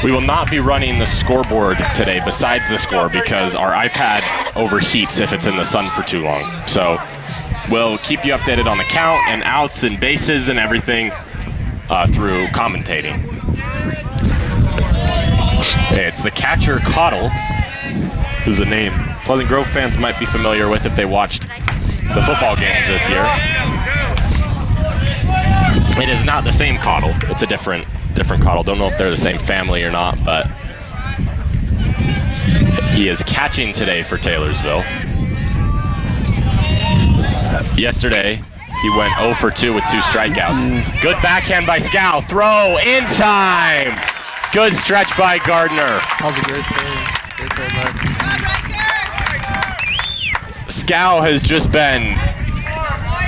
We will not be running the scoreboard today besides the score because our iPad overheats if it's in the sun for too long. So we'll keep you updated on the count and outs and bases and everything through commentating. It's the catcher Cottle, who's a name Pleasant Grove fans might be familiar with if they watched the football games this year. It is not the same Cottle. It's a different Cottle. Don't know if they're the same family or not, but he is catching today for Taylorsville. Yesterday, he went 0 for 2 with 2 strikeouts. Good backhand by Scow. Throw in time. Good stretch by Gardner. That was a great play. Great play, bud. Scow has just been...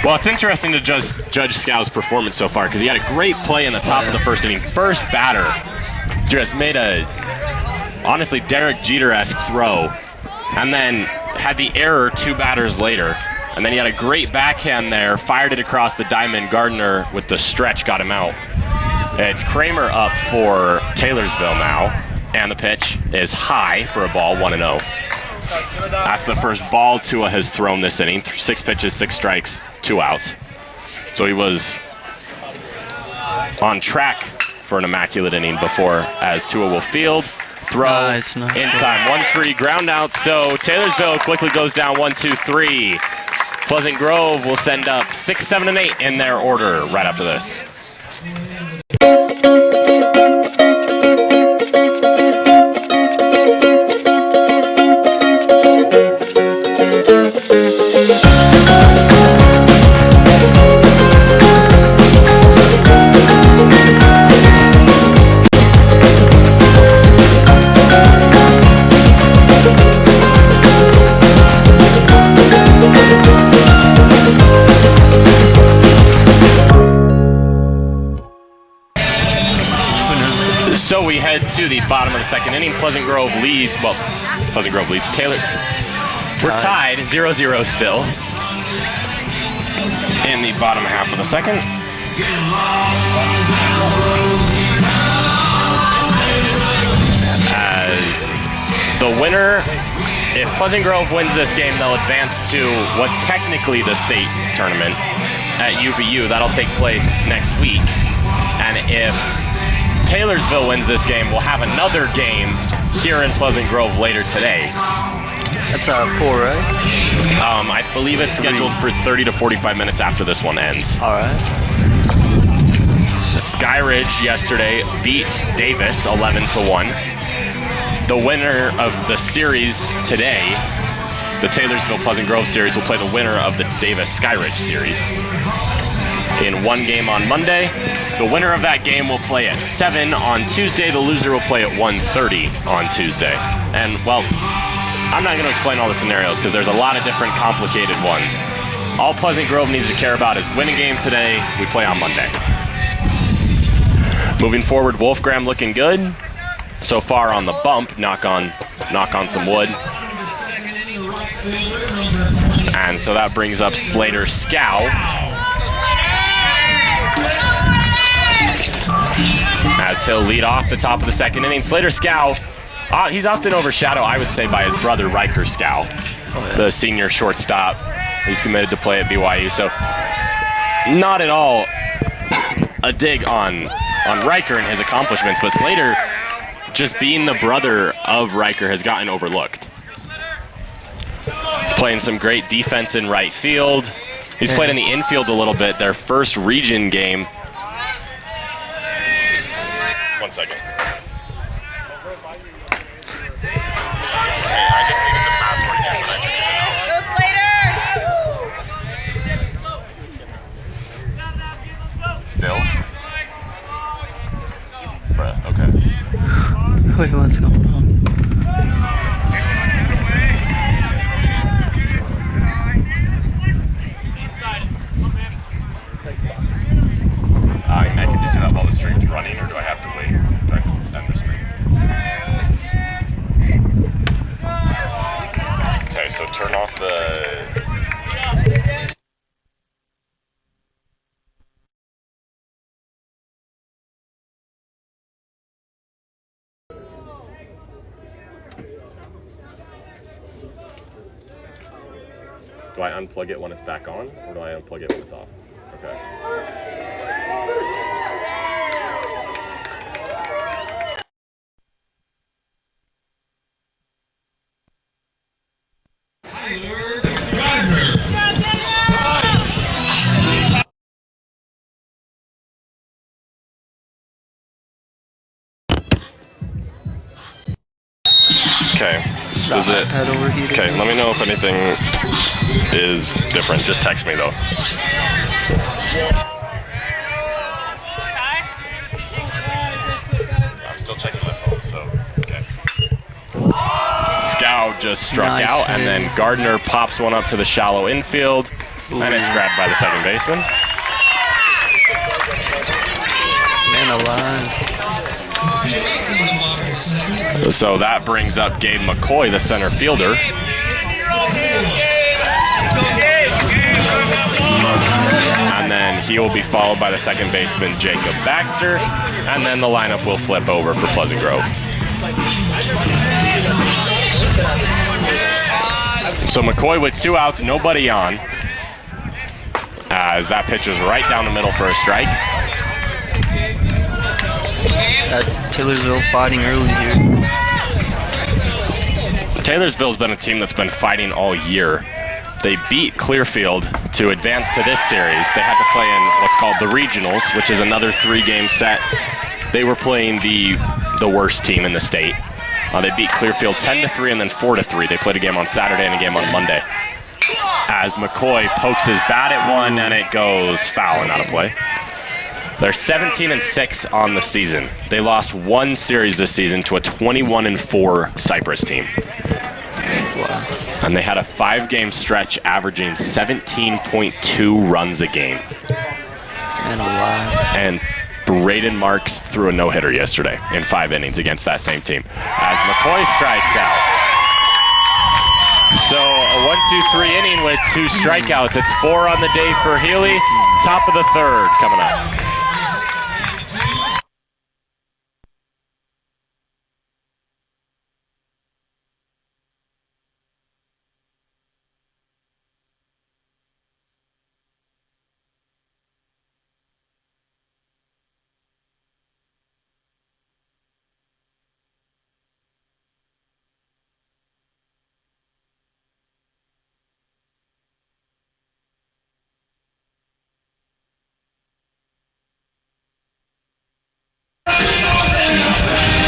Well, it's interesting to just judge Scow's performance so far because he had a great play in the top of the first inning. First batter just made a, honestly, Derek Jeter-esque throw and then had the error 2 batters later. And then he had a great backhand there, fired it across the diamond. Gardner with the stretch got him out. It's Kramer up for Taylorsville now, and the pitch is high for a ball, 1-0. That's the first ball Tua has thrown this inning. 6 pitches, 6 strikes, 2 outs. So he was on track for an immaculate inning before, as Tua will field. Throw nice. In time, 1-3 ground out. So Taylorsville quickly goes down 1-2-3. Pleasant Grove will send up 6, 7, and 8 in their order right after this. So we head to the bottom of the second inning. Pleasant Grove leads. Well, Pleasant Grove leads. Taylor. We're tied 0-0 still in the bottom half of the second. As the winner, if Pleasant Grove wins this game, they'll advance to what's technically the state tournament at UVU. That'll take place next week. And if Taylorsville wins this game, we'll have another game here in Pleasant Grove later today. That's 4, right? I believe it's scheduled for 30 to 45 minutes after this one ends. All right. Skyridge yesterday beat Davis 11-1. The winner of the series today, the Taylorsville Pleasant Grove series, will play the winner of the Davis Skyridge series in one game on Monday. The winner of that game will play at 7 on Tuesday. The loser will play at 1:30 on Tuesday. And, well, I'm not going to explain all the scenarios because there's a lot of different complicated ones. All Pleasant Grove needs to care about is win a game today. We play on Monday. Moving forward, Wolfgram looking good. So far on the bump, knock on some wood. And so that brings up Slater Scow. As he'll lead off the top of the second inning. Slater Scow, he's often overshadowed, I would say, by his brother Riker Scow, the senior shortstop. He's committed to play at BYU. So not at all a dig on Riker and his accomplishments, but Slater, just being the brother of Riker, has gotten overlooked. Playing some great defense in right field. He's played in the infield a little bit. Their first region game. 1 second. I just needed the password again when I took it out. Still? Bruh, okay. Wait, what's going on? I can just do that while the stream's running, or do I have to wait? Do I have to end the stream? Okay, so turn off the... Do I unplug it when it's back on, or do I unplug it when it's off? Okay. Okay. Does it? Head overheated. Okay. Let me know if anything is different. Just text me though. I'm still checking my phone, so okay. Scow just struck Nice out, hit. and then Gardner pops one up to the shallow infield, and it's grabbed by the second baseman. Man alive. So that brings up Gabe McCoy, the center fielder. And then he will be followed by the second baseman, Jacob Baxter. And then the lineup will flip over for Pleasant Grove. So McCoy with 2 outs, nobody on. As that pitch is right down the middle for a strike. Taylorsville fighting early here. Taylorsville's been a team that's been fighting all year. They beat Clearfield to advance to this series. They had to play in what's called the regionals, which is another 3-game set. They were playing the worst team in the state. They beat Clearfield 10-3 and then 4-3. They played a game on Saturday and a game on Monday. As McCoy pokes his bat at one and it goes foul and out of play. They're 17-6 on the season. They lost 1 series this season to a 21-4 Cypress team. Wow. And they had a 5-game stretch averaging 17.2 runs a game. Man alive. And Braden Marks threw a no-hitter yesterday in 5 innings against that same team. As McCoy strikes out. So a 1-2-3 inning with 2 strikeouts. It's 4 on the day for Healy. Top of the 3rd coming up.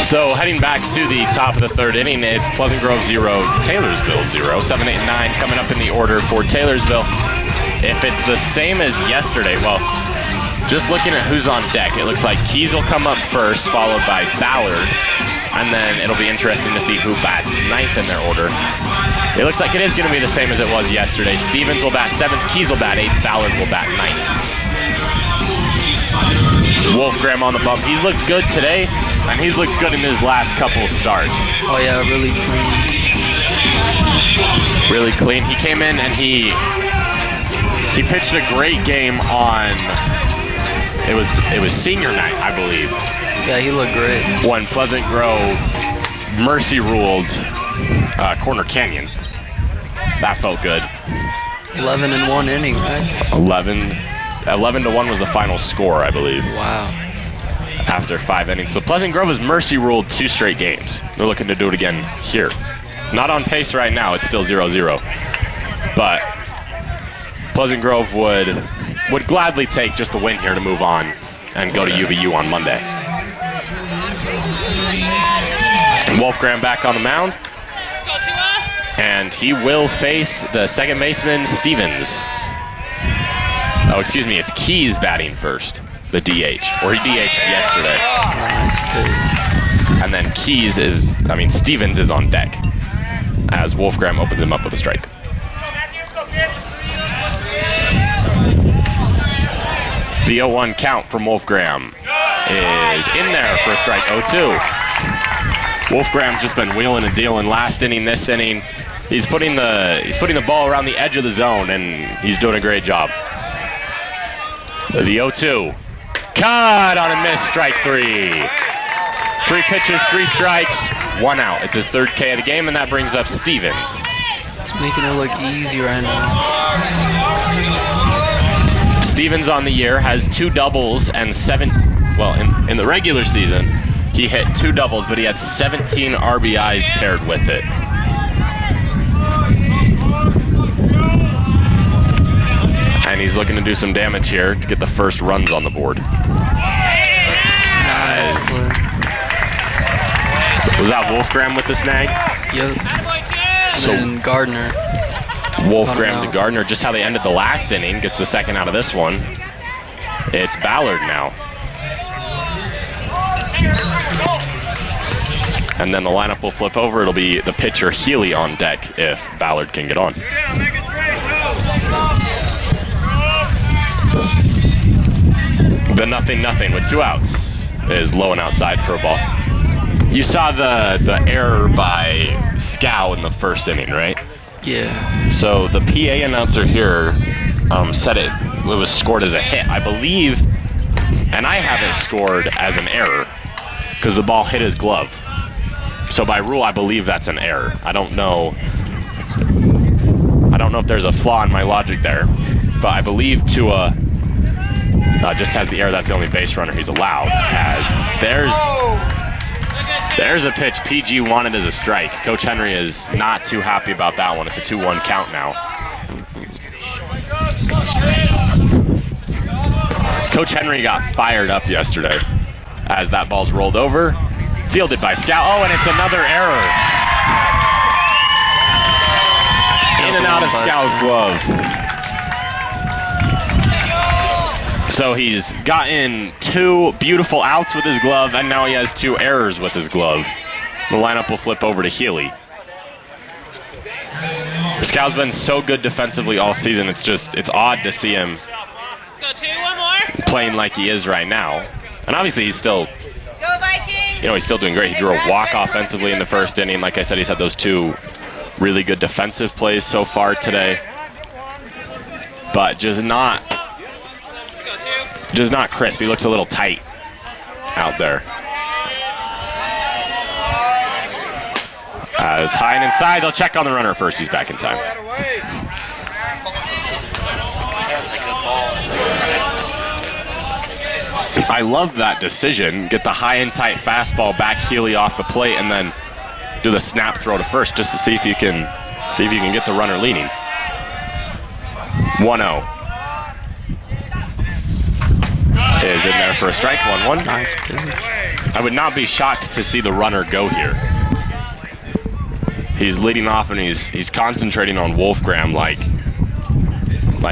So heading back to the top of the 3rd inning, it's Pleasant Grove 0, Taylorsville 0. 7, 8, and 9 coming up in the order for Taylorsville. If it's the same as yesterday, well, just looking at who's on deck, it looks like Keys will come up first, followed by Ballard, and then it'll be interesting to see who bats 9th in their order. It looks like it is going to be the same as it was yesterday. Stevens will bat 7th, Keys will bat 8th, Ballard will bat 9th. Wolfgram on the bump. He's looked good today, and he's looked good in his last couple starts. Oh yeah, really clean. Really clean. He came in and he pitched a great game on, it was senior night, I believe. Yeah, he looked great. When Pleasant Grove mercy ruled Corner Canyon. That felt good. 11 in 1 inning, right? 11-1 was the final score, I believe. Wow. After 5 innings. So Pleasant Grove has mercy ruled 2 straight games. They're looking to do it again here. Not on pace right now, it's still 0-0. But Pleasant Grove would gladly take just a win here to move on and go to UVU on Monday. And Wolfgram back on the mound. And he will face the second baseman, Stevens. Oh, excuse me, it's Keys batting first, the DH, or he DH'd yesterday. Nice pitch. And then Stevens is on deck as Wolfgram opens him up with a strike. The 0-1 count from Wolfgram is in there for a strike. 0-2. Wolfgram's just been wheeling and dealing last inning, this inning. He's putting the ball around the edge of the zone, and he's doing a great job. The 0-2. Caught on a miss, strike 3. 3 pitches, 3 strikes, 1 out. It's his 3rd K of the game, and that brings up Stevens. It's making it look easy right now. Stevens on the year has 2 doubles and 7. Well, in the regular season, he hit 2 doubles, but he had 17 RBIs paired with it. And he's looking to do some damage here to get the first runs on the board. Nice play. Was that Wolfgram with the snag? Yep. So And then Gardner. Wolfgram to Gardner, just how they ended the last inning, gets the second out of this one. It's Ballard now. And then the lineup will flip over. It'll be the pitcher Healy on deck if Ballard can get on. The 0-0 with 2 outs is low and outside for a ball. You saw the error by Scow in the first inning, right? Yeah. So the PA announcer here said it was scored as a hit. I believe, and I have it scored as an error because the ball hit his glove. So by rule, I believe that's an error. I don't know if there's a flaw in my logic there, but I believe Tua just has the error. That's the only base runner he's allowed. As there's a pitch PG wanted as a strike. Coach Henry is not too happy about that one. It's a 2-1 count now. Coach Henry got fired up yesterday as that ball's rolled over. Fielded by Scout. Oh, and it's another error. In and out of Scout's glove. So he's gotten 2 beautiful outs with his glove, and now he has 2 errors with his glove. The lineup will flip over to Healy. Scow's been so good defensively all season. It's odd to see him playing like he is right now. And obviously he's still, he's still doing great. He drew a walk offensively in the first inning. Like I said, he's had those 2 really good defensive plays so far today. But just not crisp. He looks a little tight out there. As high and inside, they'll check on the runner first. He's back in time. I love that decision. Get the high and tight fastball back Healy off the plate, and then do the snap throw to first just to see if you can get the runner leaning. 1-0. Is in there for a strike. 1-1. Nice pitch. I would not be shocked to see the runner go here. He's leading off and he's concentrating on Wolfgram like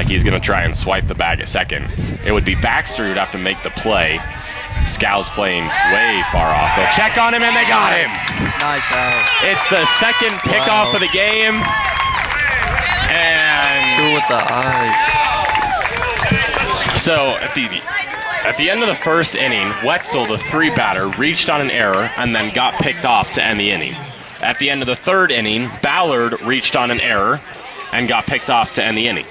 he's gonna try and swipe the bag at second. It would be Baxter who'd have to make the play. Scow's playing way far off. They'll check on him and they got him. Nice out. It's the second pickoff of the game. And 2 with the eyes. so at the end of the first inning, Wetzel, the 3 batter, reached on an error and then got picked off to end the inning. At the end of the third inning, Ballard reached on an error and got picked off to end the inning.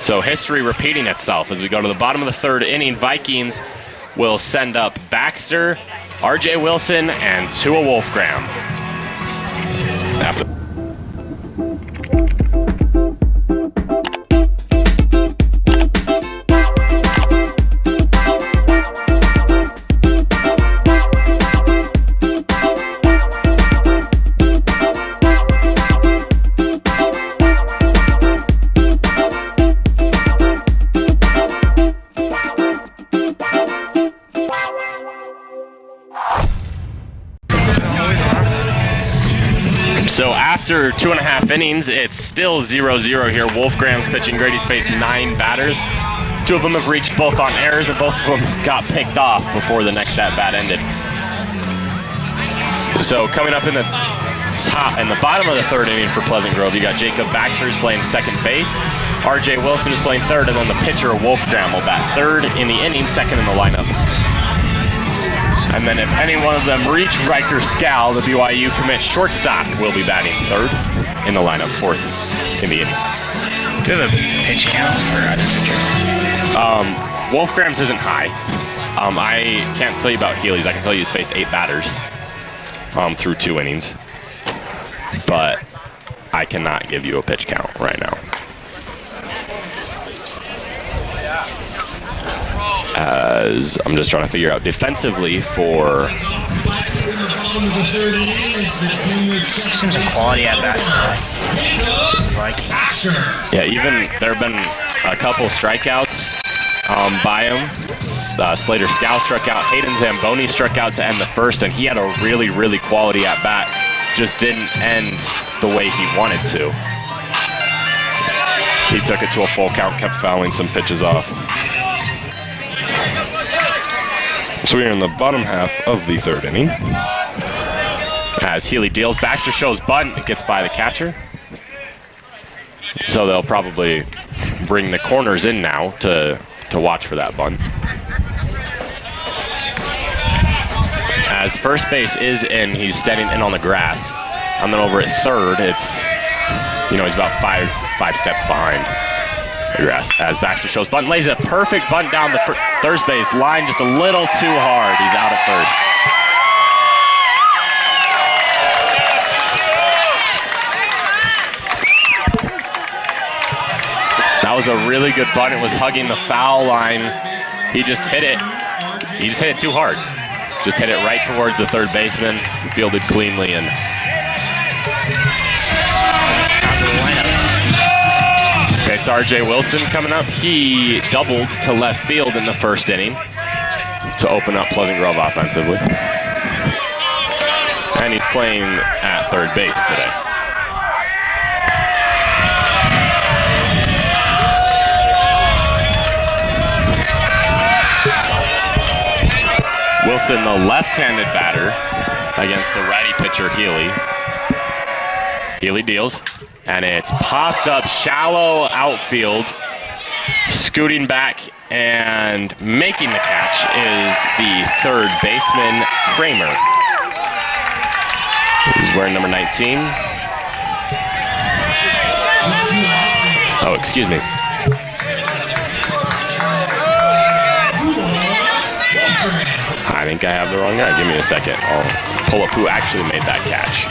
So history repeating itself as we go to the bottom of the third inning. Vikings will send up Baxter, R.J. Wilson, and Tua Wolfgram. After After 2.5 innings, it's still 0-0 here. Wolfgram's pitching. Grady's faced 9 batters. 2 of them have reached both on errors, and both of them got picked off before the next at-bat ended. So coming up in the bottom of the third inning for Pleasant Grove, you got Jacob Baxter who's playing second base. R.J. Wilson is playing third, and then the pitcher Wolfgram will bat third in the inning, second in the lineup. And then if any one of them reach Riker Scal, the BYU commit shortstop will be batting third in the lineup, fourth in the inning. Do you have a pitch count for other pitchers? Wolfgram's isn't high. I can't tell you about Healy's. I can tell you he's faced 8 batters through 2 innings. But I cannot give you a pitch count right now. As I'm just trying to figure out defensively for. Seems like quality at bats today. Yeah, even there have been a couple strikeouts by him. Slater Scow struck out. Hayden Zamboni struck out to end the first, and he had a really, really quality at bat. Just didn't end the way he wanted to. He took it to a full count, kept fouling some pitches off. So we are in the bottom half of the third inning. As Healy deals, Baxter shows bunt, it gets by the catcher. So they'll probably bring the corners in now to watch for that bunt. As first base is in, he's standing in on the grass. And then over at third, it's, he's about five steps behind the grass. As Baxter shows bunt, lays a perfect bunt down the third base line, just a little too hard. He's out at first. That was a really good bunt. It was hugging the foul line. He just hit it. He just hit it too hard. Just hit it right towards the third baseman. Fielded cleanly and. Okay, it's R.J. Wilson coming up. He doubled to left field in the first inning to open up Pleasant Grove offensively. And he's playing at third base today. Wilson, the left-handed batter, against the righty pitcher, Healy. Healy deals, and it's popped up shallow outfield. Scooting back and making the catch is the third baseman, Kramer. He's wearing number 19. Oh, excuse me. I think I have the wrong guy. Give me a second. I'll pull up who actually made that catch.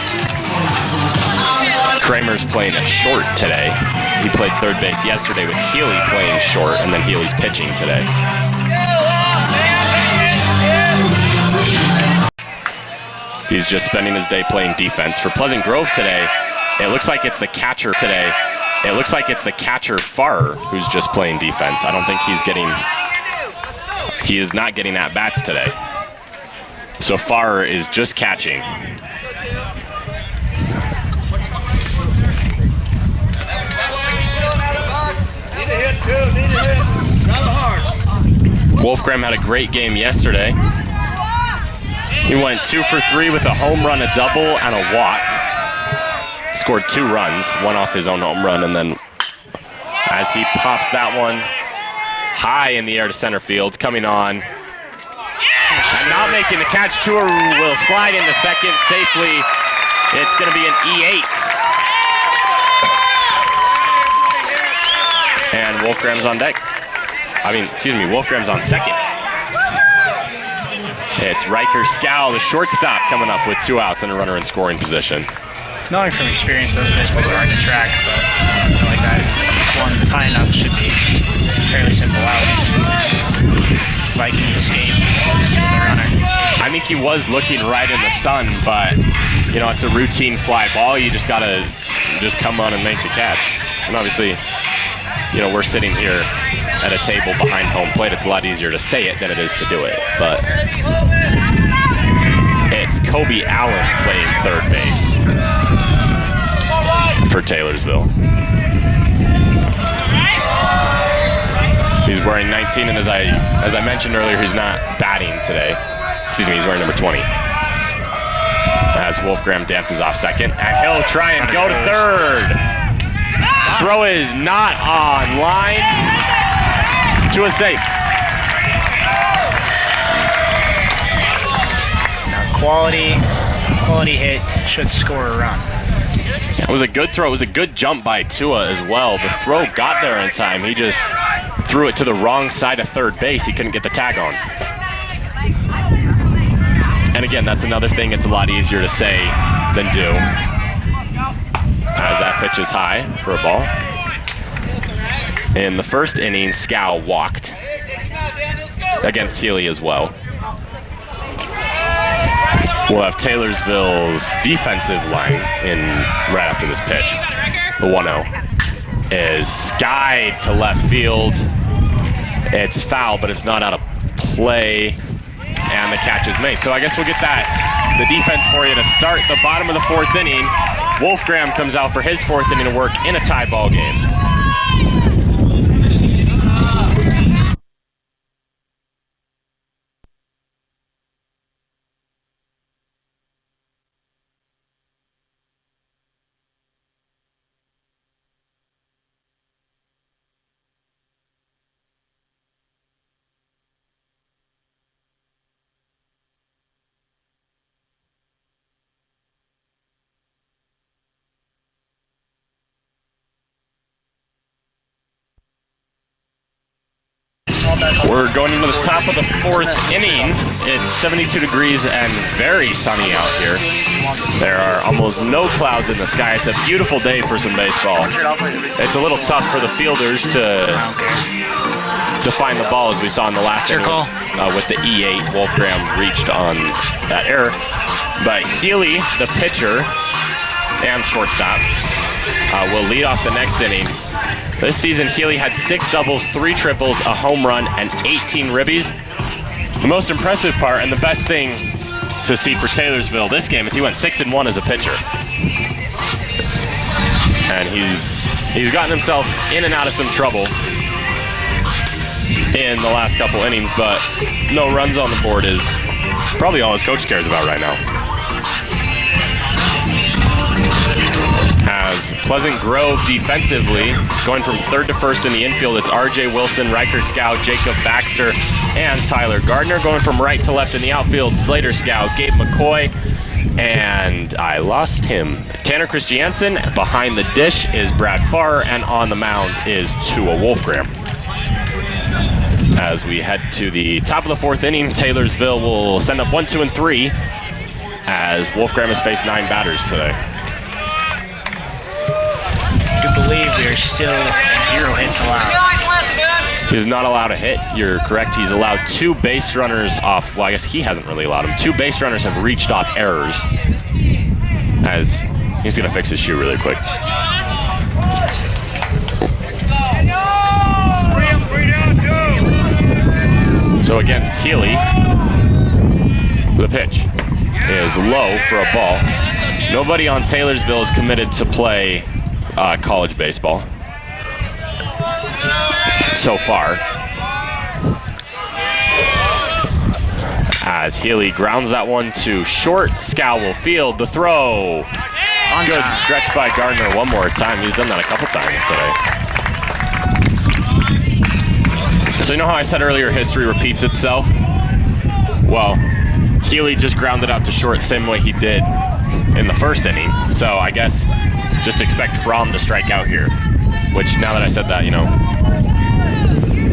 Kramer's playing a short today. He played third base yesterday with Healy playing short, and then Healy's pitching today. He's just spending his day playing defense. For Pleasant Grove today, it looks like it's the catcher today. It looks like it's the catcher, Farr, who's just playing defense. I don't think he is not getting at-bats today. So Farr is just catching. Wolfgram had a great game yesterday. He went 2 for 3 with a home run, a double, and a walk. Scored 2 runs, one off his own home run, and then as he pops that one high in the air to center field, coming on. And not making the catch. Tour will slide into second safely. It's going to be an E8. And Wolfgram's on deck. Wolfgram's on second. It's Riker Scow, the shortstop, coming up with 2 outs and a runner in scoring position. Knowing from experience, those baseballs are hard to track, but I feel like that one's high enough should be fairly simple out. Vikings escape the runner. I think he was looking right in the sun, but it's a routine fly ball. You just gotta come on and make the catch. And obviously, we're sitting here at a table behind home plate. It's a lot easier to say it than it is to do it. But it's Kobe Allen playing third base for Taylorsville. He's wearing 19, and as I mentioned earlier, he's not batting today. He's wearing number 20. As Wolfgram dances off second, and he'll try and go to third. Throw is not on line to a safe. Now quality hit should score a run. It was a good throw. It was a good jump by Tua as well. The throw got there in time. He just threw it to the wrong side of third base. He couldn't get the tag on. And again, that's another thing. It's a lot easier to say than do. As that pitch is high for a ball. In the first inning, Scow walked. against Healy as well. We'll have Taylorsville's defensive line in right after this pitch. The 1-0 is skied to left field. It's foul, but it's not out of play, and the catch is made. So I guess we'll get the defense for you to start the bottom of the 4th inning. Wolfgram comes out for his 4th inning of work in a tie ball game. We're going into the top of the 4th inning. It's 72 degrees and very sunny out here. There are almost no clouds in the sky. It's a beautiful day for some baseball. It's a little tough for the fielders to find the ball, as we saw in the last inning with the E8. Wolfgram reached on that error. But Healy, the pitcher and shortstop, will lead off the next inning. This season, Healy had 6 doubles, 3 triples, a home run, and 18 ribbies. The most impressive part and the best thing to see for Taylorsville this game is he went 6-1 as a pitcher. And he's gotten himself in and out of some trouble in the last couple innings, but no runs on the board is probably all his coach cares about right now. As Pleasant Grove defensively, going from 3rd to 1st in the infield, it's R.J. Wilson, Riker Scow, Jacob Baxter, and Tyler Gardner. Going from right to left in the outfield, Slater Scow, Gabe McCoy, and I lost him, Tanner Christiansen. Behind the dish is Brad Farr, and on the mound is Tua Wolfgram. As we head to the top of the 4th inning, Taylorsville will send up 1, 2, and 3, as Wolfgram has faced 9 batters today. I do believe there's still 0 hits allowed. He's not allowed to hit. You're correct. He's allowed 2 base runners off. Well, I guess he hasn't really allowed them. 2 base runners have reached off errors. As he's going to fix his shoe really quick. So against Healy, the pitch is low for a ball. Nobody on Taylorsville is committed to play college baseball so far. As Healy grounds that one to short, Scow will field the throw. Good stretch by Gardner one more time. He's done that a couple times today. So you know how I said earlier history repeats itself? Well, Healy just grounded out to short same way he did in the 1st inning. So I guess just expect Fromm to strike out here, which now that I said that,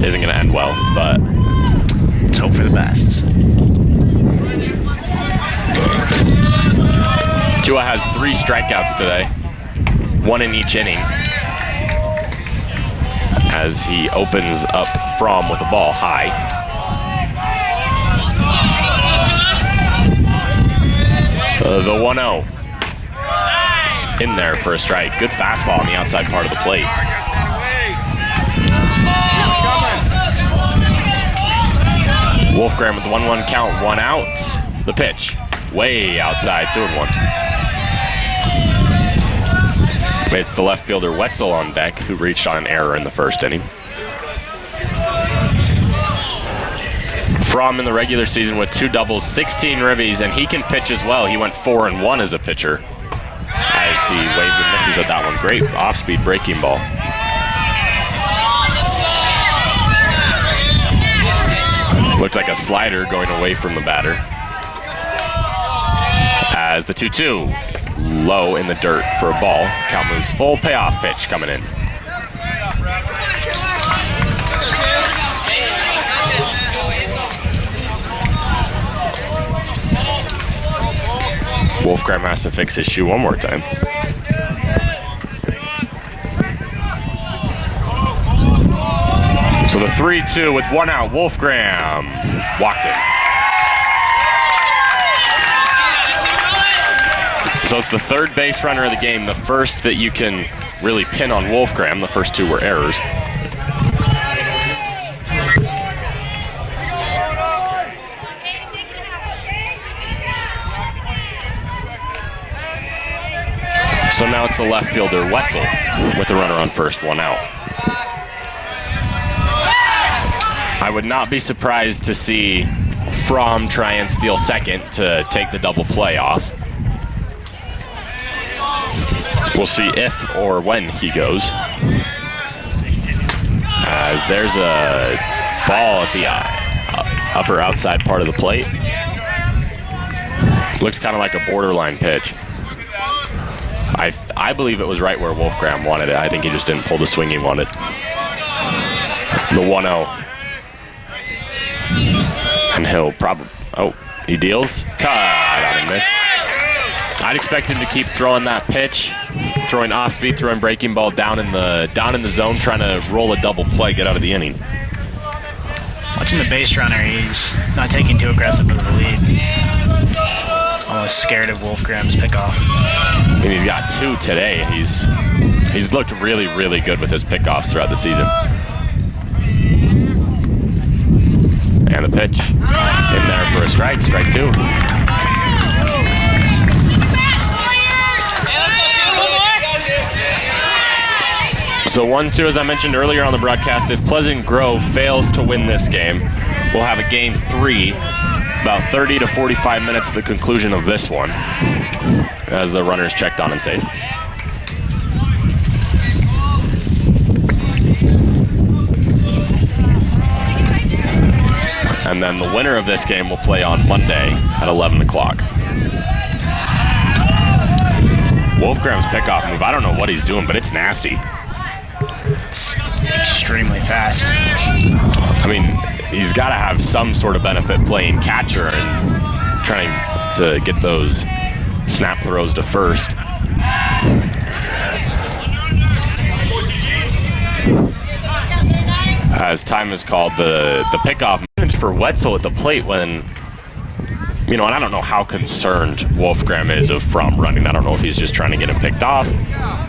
isn't going to end well, but let's hope for the best. Tua has 3 strikeouts today, 1 in each inning, as he opens up Fromm with a ball high. The 1-0 in there for a strike. Good fastball on the outside part of the plate. Wolfgram with the 1-1 count, 1 out. The pitch, way outside, 2-1. It's the left fielder Wetzel on deck, who reached on an error in the 1st inning. Fromm in the regular season with 2 doubles, 16 ribbies, and he can pitch as well. He went 4-1 as a pitcher, as he waves and misses at that one. Great off-speed breaking ball. Looked like a slider going away from the batter. As the 2-2, low in the dirt for a ball. Count moves full, payoff pitch coming in. Wolfgram has to fix his shoe one more time. So So the 3-2 with 1 out. Wolfgram walked it. So it's the third base runner of the game, the first that you can really pin on Wolfgram. The first 2 were errors. So now it's the left fielder, Wetzel, with the runner on first, 1 out. I would not be surprised to see Fromm try and steal second to take the double play off. We'll see if or when he goes. As there's a ball at the upper outside part of the plate. Looks kind of like a borderline pitch. I believe it was right where Wolfgram wanted it. I think he just didn't pull the swing he wanted. The 1-0. And he'll probably, he deals. Cut out and missed. I'd expect him to keep throwing that pitch, throwing off speed, throwing breaking ball down in the zone, trying to roll a double play, get out of the inning. Watching the base runner, he's not taking too aggressive with the lead. Almost scared of Wolfgram's pickoff. And he's got 2 today. He's looked really, really good with his pickoffs throughout the season. And the pitch in there for a strike 2. So 1-2, as I mentioned earlier on the broadcast, if Pleasant Grove fails to win this game, we'll have a game 3, about 30 to 45 minutes at the conclusion of this one, as the runner's checked on and safe. And then the winner of this game will play on Monday at 11 o'clock. Wolfgram's pickoff move, I don't know what he's doing, but it's nasty. It's extremely fast. I mean, he's got to have some sort of benefit playing catcher and trying to get those snap throws to first. As time is called, the pickoff for Wetzel at the plate when, and I don't know how concerned Wolfgram is of Fromm running. I don't know if he's just trying to get him picked off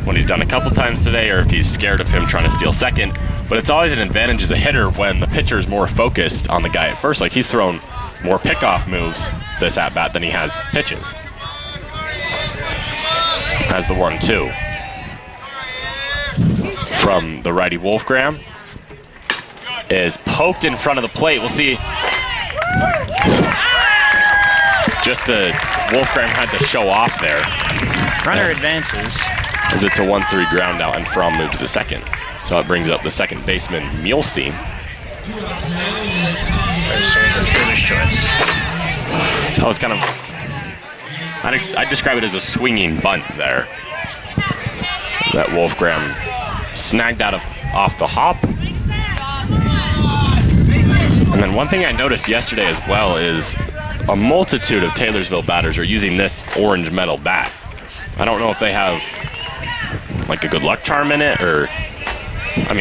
when he's done a couple times today, or if he's scared of him trying to steal second. But it's always an advantage as a hitter when the pitcher is more focused on the guy at first. Like, he's thrown more pickoff moves this at-bat than he has pitches. As the 1-2 from the righty Wolfgram is poked in front of the plate. We'll see. Wolfgram had to show off there. Runner advances. As it's a 1-3 ground out, and Fromm moves to second. So it brings up the second baseman, Muehlstein. Register is a foolish choice. That was kind of, I'd describe it as a swinging bunt there. That Wolfgram snagged off the hop. And then one thing I noticed yesterday as well is a multitude of Taylorsville batters are using this orange metal bat. I don't know if they have like a good luck charm in it, or,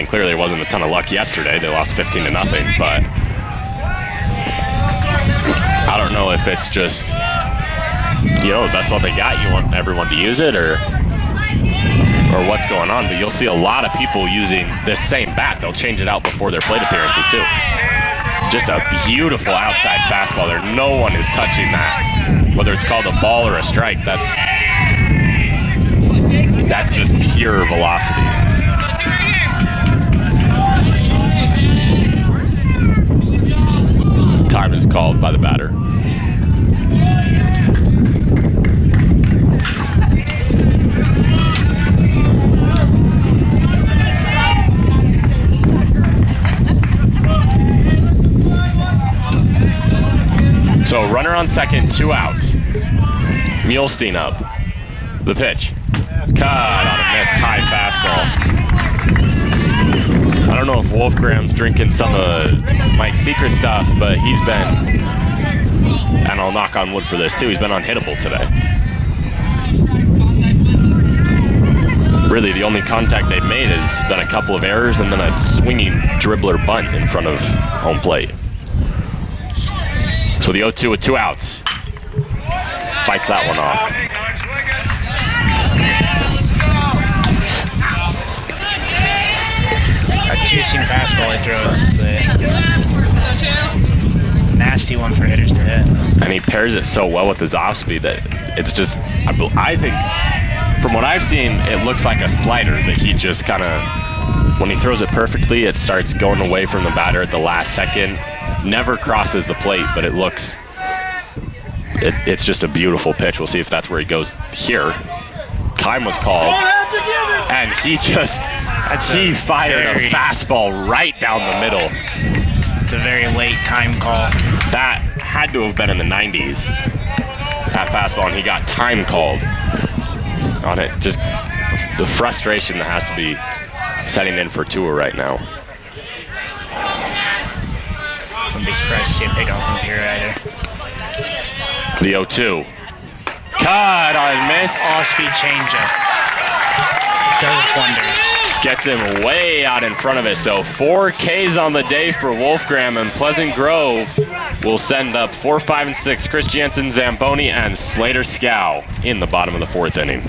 clearly there wasn't a ton of luck yesterday. They lost 15-0, but I don't know if it's just, that's what they got. You want everyone to use it, or what's going on, but you'll see a lot of people using this same bat. They'll change it out before their plate appearances too. Just a beautiful outside fastball there. No one is touching that. Whether it's called a ball or a strike, that's just pure velocity. Time is called by the batter. So runner on second, 2 outs. Muehlstein up. The pitch. Cut on a missed high fastball. I don't know if Wolfgram's drinking some of Mike Secret stuff, but he's been, and I'll knock on wood for this too, he's been unhittable today. really the only contact they've made has been a couple of errors and then a swinging dribbler bunt in front of home plate. So the 0-2 with 2 outs. Fights that one off. That two-seam fastball he throws is a nasty one for hitters to hit. And he pairs it so well with his off speed that it's just, I think, from what I've seen, it looks like a slider that he just kind of, when he throws it perfectly, it starts going away from the batter at the last second. Never crosses the plate, but it looks, it's just a beautiful pitch. We'll see if that's where he goes here. Time was called, and he fired a fastball right down the middle. It's a very late time call. That had to have been in the 90s, that fastball, and he got time called on it. Just the frustration that has to be setting in for Tua right now. Wouldn't be surprised to see a pickoff from here either. The 0-2. Cut on missed. Off-speed changeup. Does its wonders. Gets him way out in front of it. So 4 Ks on the day for Wolfgram, and Pleasant Grove will send up 4, 5, and 6. Chris Jansen, Zamboni, and Slater Scow in the bottom of the 4th inning.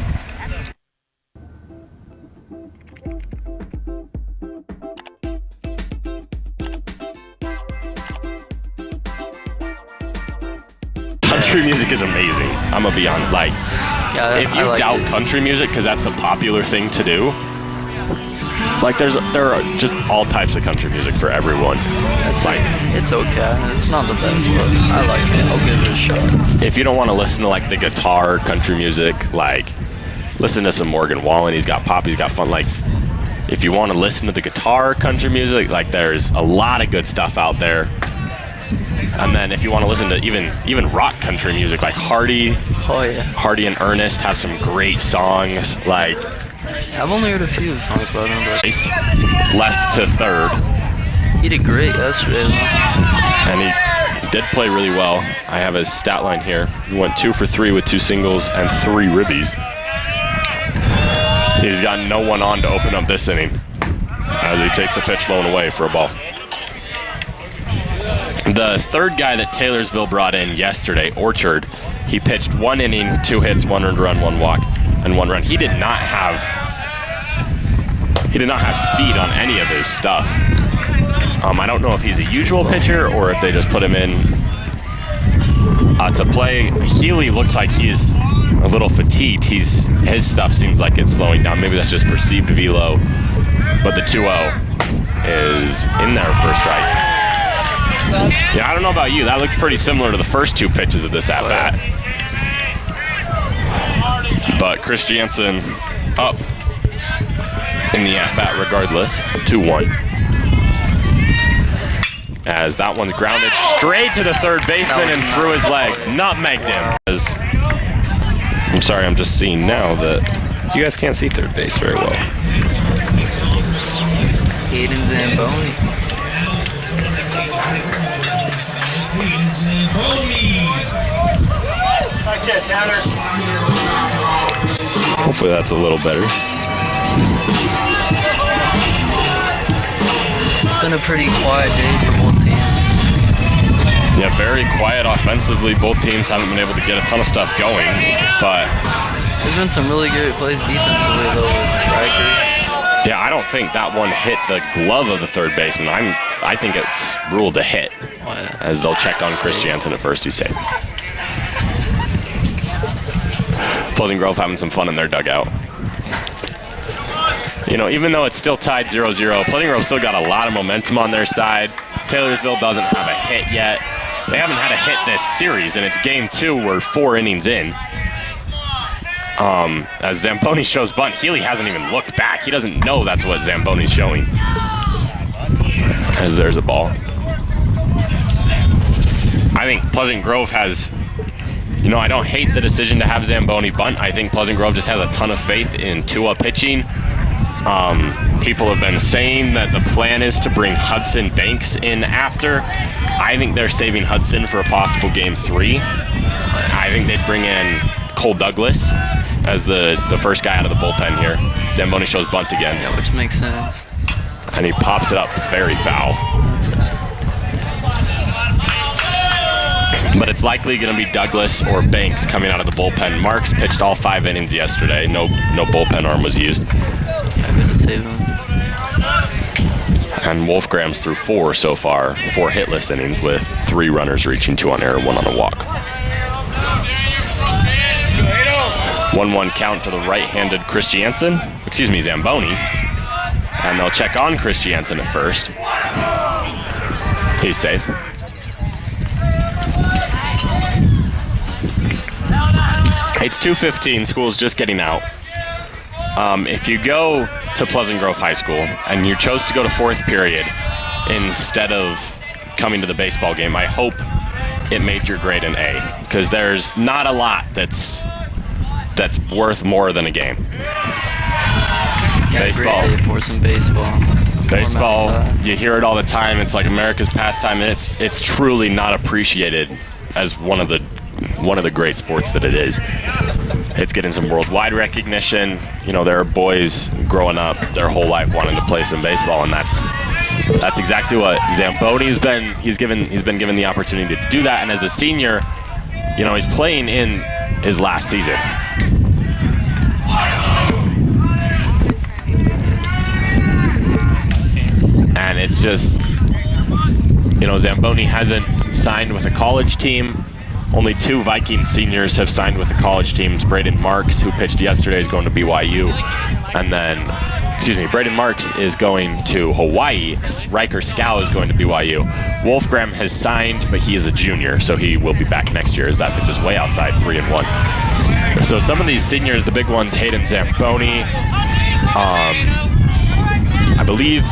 Country music is amazing. I'm gonna be on, like, if you doubt country music because that's the popular thing to do, like there are just all types of country music for everyone. It's okay. It's not the best, but I like it. I'll give it a shot. If you don't want to listen to like the guitar country music, like listen to some Morgan Wallen. He's got pop. He's got fun. Like if you want to listen to the guitar country music, like there's a lot of good stuff out there. And then if you want to listen to even rock country music, like Hardy, Hardy and Ernest have some great songs. Like I've only heard a few of the songs about him, but left to third. He did great yesterday, and he did play really well. I have his stat line here. He went 2 for 3 with 2 singles and 3 ribbies. He's got no one on to open up this inning as he takes a pitch low and away for a ball. The third guy that Taylorsville brought in yesterday, Orchard, he pitched 1 inning, 2 hits, 1 earned run, 1 walk, and 1 run. He did not have speed on any of his stuff. I don't know if he's a usual pitcher or if they just put him in to play. Healy looks like he's a little fatigued. His stuff seems like it's slowing down. Maybe that's just perceived velo, but the 2-0 is in there for a strike. Yeah, I don't know about you. That looked pretty similar to the first 2 pitches of this at-bat. But Chris Jansen up in the at-bat regardless, 2-1. As that one's grounded straight to the third baseman and through his legs. Nutmegged him. I'm sorry, I'm just seeing now that you guys can't see third base very well. Hayden Zamboni. Hopefully that's a little better. It's been a pretty quiet day for both teams. Yeah, very quiet offensively. Both teams haven't been able to get a ton of stuff going, but there's been some really good plays defensively though with Riker. Yeah, I don't think that one hit the glove of the third baseman. I think it's ruled a hit, as they'll check on Chris Jansen at first. He's safe. Pleasant Grove having some fun in their dugout. You know, even though it's still tied 0-0, Pleasant Grove still got a lot of momentum on their side. Taylorsville doesn't have a hit yet. They haven't had a hit this series, and it's game 2. We're 4 innings in. As Zamboni shows bunt, Healy hasn't even looked back. He doesn't know that's what Zamboni's showing. As there's a ball. I think Pleasant Grove has, you know, I don't hate the decision to have Zamboni bunt. I think Pleasant Grove just has a ton of faith in Tua pitching. People have been saying that the plan is to bring Hudson Banks in after. I think they're saving Hudson for a possible game 3. I think they'd bring in Cole Douglas as the first guy out of the bullpen here. Zamboni shows bunt again. Yeah, which makes sense. And he pops it up very foul. That's it. But it's likely going to be Douglas or Banks coming out of the bullpen. Marks pitched all 5 innings yesterday. No bullpen arm was used. I gotta save him. And Wolfgram's through 4 so far, 4 hitless innings with 3 runners reaching 2 on error, 1 on a walk. 1-1 count to the right-handed Zamboni. And they'll check on Christiansen at first. He's safe. It's 2:15, school's just getting out. If you go to Pleasant Grove High School and you chose to go to 4th period instead of coming to the baseball game, I hope it made your grade an A, because there's not a lot that's worth more than a game. Baseball. Great day for some baseball. Baseball, you hear it all the time. It's like America's pastime, and it's truly not appreciated as one of the great sports that it is. It's getting some worldwide recognition. You know, there are boys growing up their whole life wanting to play some baseball, and that's exactly what Zamboni's been. He's been given the opportunity to do that, and as a senior, you know, he's playing in his last season. And it's just, you know, Zamboni hasn't signed with a college team. Only 2 Viking seniors have signed with the college teams. Braden Marks, who pitched yesterday, is going to BYU. And then, Braden Marks is going to Hawaii. Riker Scow is going to BYU. Wolfgram has signed, but he is a junior, so he will be back next year, as that pitch is way outside, 3-1. So some of these seniors, the big ones, Hayden Zamboni, I believe,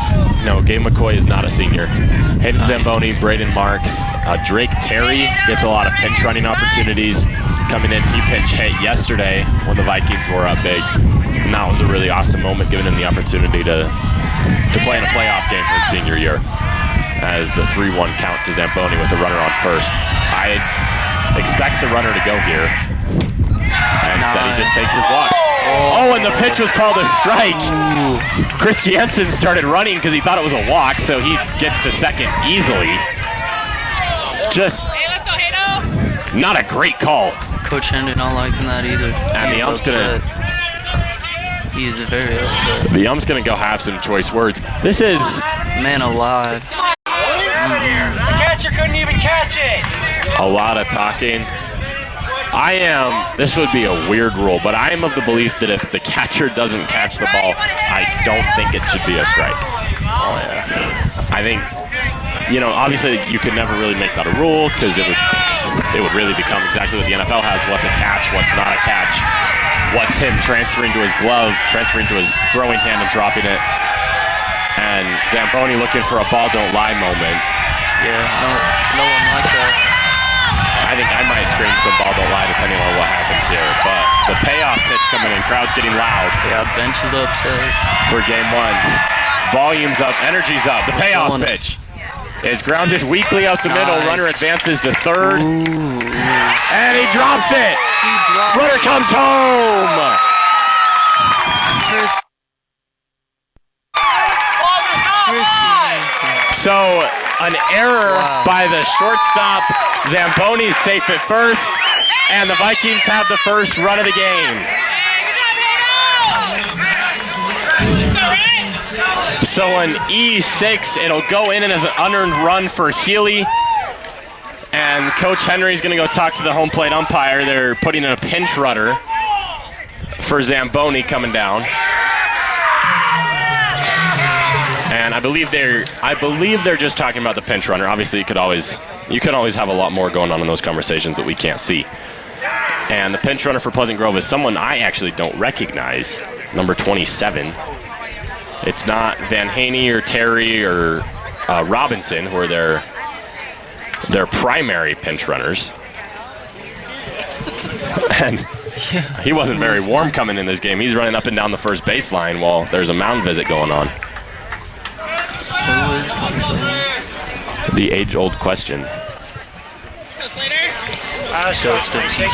no, Gabe McCoy is not a senior. Hayden Zamboni, Braden Marks, Drake Terry gets a lot of pinch running opportunities coming in. He pinch hit yesterday when the Vikings were up big, and that was a really awesome moment, giving him the opportunity to play in a playoff game for his senior year. As the 3-1 count to Zamboni with the runner on first. I expect the runner to go here. Instead, he just takes his walk. Oh, and the pitch was called a strike. Christiansen started running because he thought it was a walk, so he gets to second easily. Just not a great call. Coach Henry not liking that either. And the ump's gonna. He's very upset. The ump's gonna go have some choice words. This is. Man alive. The catcher couldn't even catch it. A lot of talking. This would be a weird rule, but I am of the belief that if the catcher doesn't catch the ball, I don't think it should be a strike. Oh, yeah. I think, you know, obviously you could never really make that a rule, because it would really become exactly what the NFL has. What's a catch, what's not a catch, what's him transferring to his glove, transferring to his throwing hand and dropping it. And Zamboni looking for a ball don't lie moment. Yeah, no one likes that. I think I might scream some ball don't lie depending on what happens here. But the payoff pitch coming in, crowd's getting loud. Yeah, bench is upset. For game 1. Volume's up, energy's up. The payoff pitch is grounded weakly out the middle. Runner advances to third. Ooh. And he drops it. Runner comes home. So an error by the shortstop. Zamboni's safe at first, and the Vikings have the first run of the game. So an E6, it'll go in as an unearned run for Healy. And Coach Henry's going to go talk to the home plate umpire. They're putting in a pinch runner for Zamboni coming down. And I believe they're just talking about the pinch runner. Obviously, you could always have a lot more going on in those conversations that we can't see. And the pinch runner for Pleasant Grove is someone I actually don't recognize, number 27. It's not Van Haney or Terry or Robinson, who are their primary pinch runners. And he wasn't very warm coming in this game. He's running up and down the first baseline while there's a mound visit going on. Who is 27? The age-old question. Still teaching.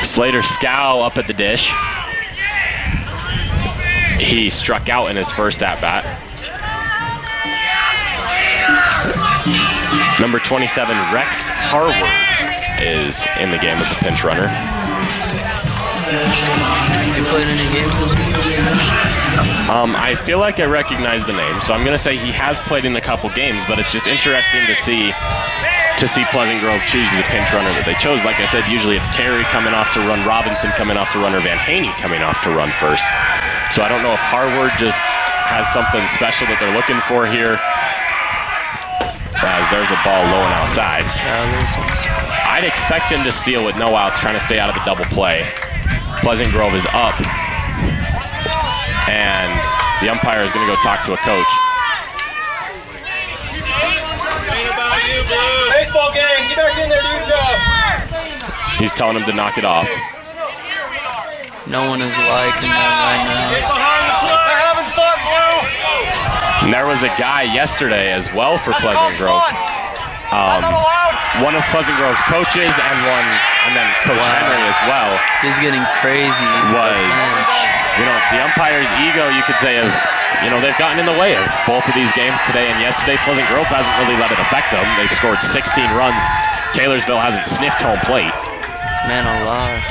Slater Scow up at the dish. He struck out in his first at-bat. Number 27, Rex Harward, is in the game as a pinch runner. Has he played any games this week? I feel like I recognize the name, so I'm going to say he has played in a couple games, but it's just interesting to see Pleasant Grove choose the pinch runner that they chose. Like I said, usually it's Terry coming off to run, Robinson coming off to run, or Van Haney coming off to run first. So I don't know if Harward just has something special that they're looking for here, as there's a ball low and outside. I'd expect him to steal with no outs, trying to stay out of the double play. Pleasant Grove is up, and the umpire is going to go talk to a coach. Baseball game, get back in there, do your job. He's telling him to knock it off. No one is liking that right now. They're having fun, Blue. And there was a guy yesterday as well for Pleasant Grove. One of Pleasant Grove's coaches and then Coach Henry as well. He's getting crazy. Was, the umpire's ego, you could say, they've gotten in the way of both of these games today and yesterday. Pleasant Grove hasn't really let it affect them. They've scored 16 runs. Taylorsville hasn't sniffed home plate. Man alive.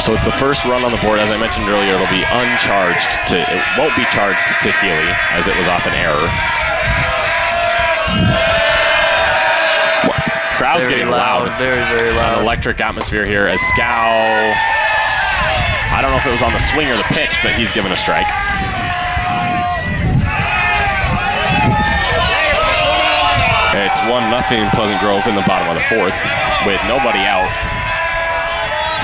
So it's the first run on the board. As I mentioned earlier, it'll be uncharged. It won't be charged to Healy, as it was off an error. Crowd's Very getting loud. Very, very loud. An electric atmosphere here as Scow, I don't know if it was on the swing or the pitch, but he's given a strike. It's 1-0 Pleasant Grove in the bottom of the fourth with nobody out.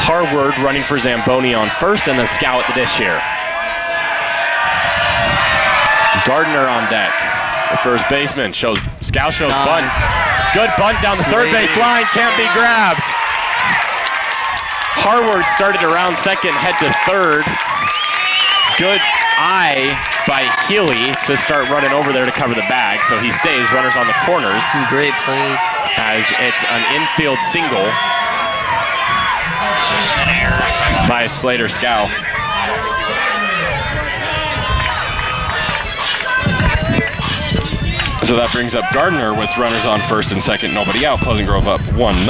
Harward running for Zamboni on first, and then Scow at the dish here. Gardner on deck. The first baseman Scow shows bunt. Good bunt down the third base line, can't be grabbed. Harward started around second, head to third. Good eye by Healy to start running over there to cover the bag, so he stays. Runners on the corners. Some great plays. As it's an infield single by Slater Scow. So that brings up Gardner with runners on first and second, nobody out. Pleasant Grove up 1-0.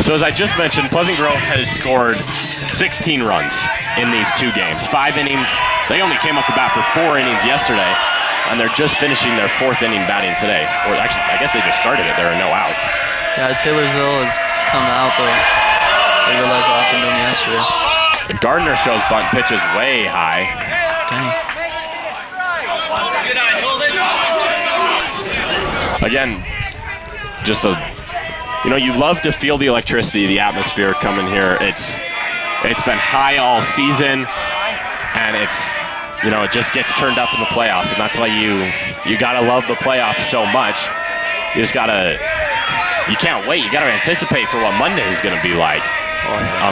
So as I just mentioned, Pleasant Grove has scored 16 runs in these two games. 5 innings. They only came up to bat for 4 innings yesterday, and they're just finishing their 4th inning batting today. Or actually, I guess they just started it. There are no outs. Yeah, Taylorsville has come out, but they realized what happened to him yesterday. Gardner shows bunt, pitches way high. Dang. Again, just you love to feel the electricity, the atmosphere coming here. It's been high all season, and it just gets turned up in the playoffs, and that's why you gotta love the playoffs so much. You can't wait. You gotta anticipate for what Monday is gonna be like.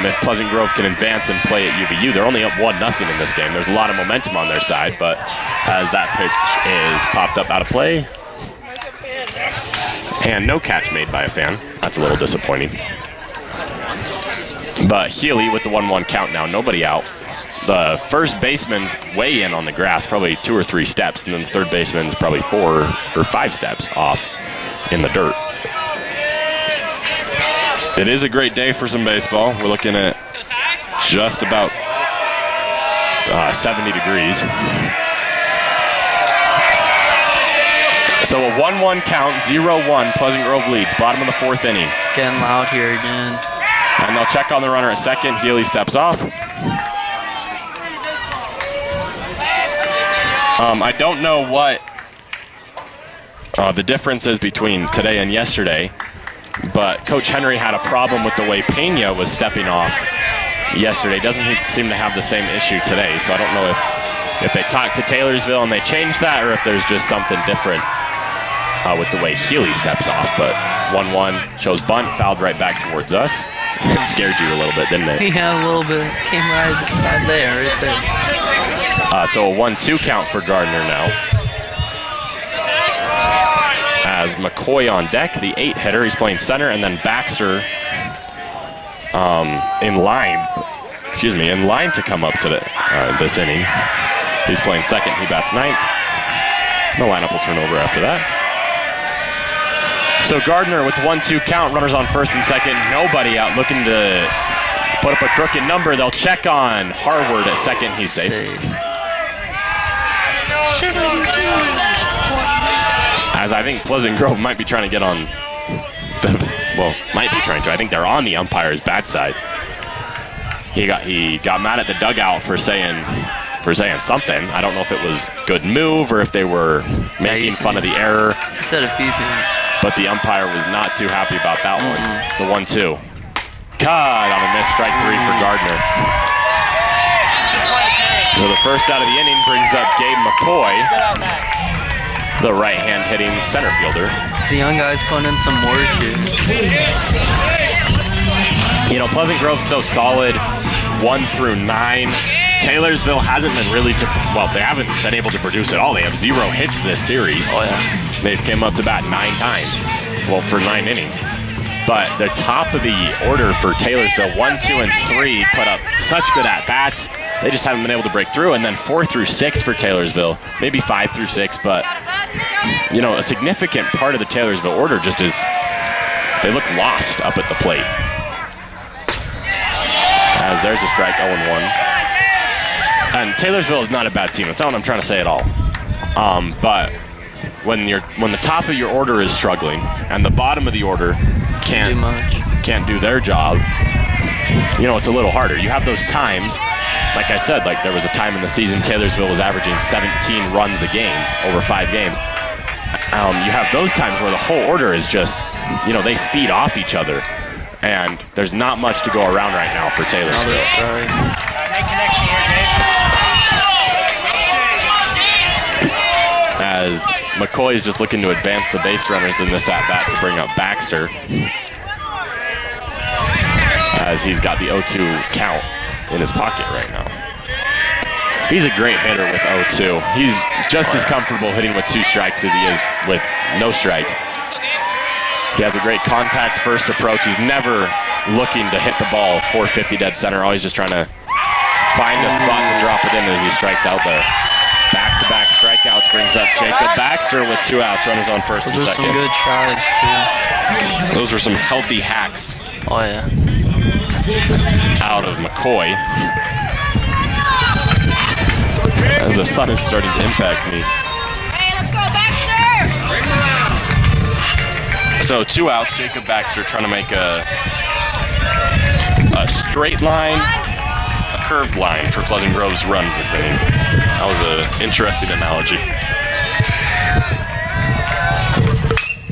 If Pleasant Grove can advance and play at UVU. They're only up 1-0 in this game. There's a lot of momentum on their side, but as that pitch is popped up out of play, and no catch made by a fan. That's a little disappointing. But Healy with the 1-1 count now, nobody out. The first baseman's way in on the grass, probably 2 or 3 steps, and then the third baseman's probably 4 or 5 steps off in the dirt. It is a great day for some baseball. We're looking at just about 70 degrees. So a 1-1 count, 0-1. Pleasant Grove leads. Bottom of the 4th inning. Getting loud here again. And they'll check on the runner at second. Healy steps off. I don't know what the difference is between today and yesterday, but Coach Henry had a problem with the way Pena was stepping off yesterday. Doesn't seem to have the same issue today, so I don't know if they talked to Taylorsville and they changed that, or if there's just something different with the way Healy steps off. But 1-1 shows bunt, fouled right back towards us. It scared you a little bit, didn't it? Yeah, a little bit. Came right there, right there. So a 1-2 count for Gardner now. As McCoy on deck, the 8-hitter. He's playing center, and then Baxter in line to come up to this inning. He's playing second. He bats ninth. The lineup will turn over after that. So Gardner with 1-2 count, runners on first and second. Nobody out looking to put up a crooked number. They'll check on Harward at second. He's safe. As I think Pleasant Grove might be trying to get on I think they're on the umpire's bad side. He got mad at the dugout for saying something. I don't know if it was good move or if they were making fun of the error. He said a few things. But the umpire was not too happy about that one. The 1-2. Caught on a missed strike 3 for Gardner. So the first out of the inning brings up Gabe McCoy, the right-hand hitting center fielder. The young guy's putting in some work here. You know, Pleasant Grove's so solid, 1 through 9. Taylorsville hasn't been they haven't been able to produce at all. They have 0 hits this series. Oh, yeah. They've came up to bat 9 times, for 9 innings. But the top of the order for Taylorsville, 1, 2, and 3, put up such good at-bats. They just haven't been able to break through. And then 4 through 6 for Taylorsville, maybe 5 through 6. But, you know, a significant part of the Taylorsville order just is they look lost up at the plate. As there's a strike, 0-1. And Taylorsville is not a bad team. That's not what I'm trying to say at all. But when the top of your order is struggling and the bottom of the order can't do their job, you know, it's a little harder. You have those times, like I said, like there was a time in the season Taylorsville was averaging 17 runs a game over 5 games. You have those times where the whole order is just, you know, they feed off each other. And there's not much to go around right now for Taylorsville. Make connection here, Dave. As McCoy is just looking to advance the base runners in this at-bat to bring up Baxter. As he's got the 0-2 count in his pocket right now. He's a great hitter with 0-2. He's just as comfortable hitting with 2 strikes as he is with no strikes. He has a great contact first approach. He's never looking to hit the ball 450 dead center. Always just trying to find a spot to drop it in as he strikes out there. Back-to-back strikeouts brings up Jacob Baxter with 2 outs, runners on first and second. Those are some good tries, too. Those were some healthy hacks. Oh, yeah. Out of McCoy. As the sun is starting to impact me. Hey, let's go, Baxter! So 2 outs, Jacob Baxter trying to make a straight line, a curved line for Pleasant Grove's runs this inning. That was an interesting analogy.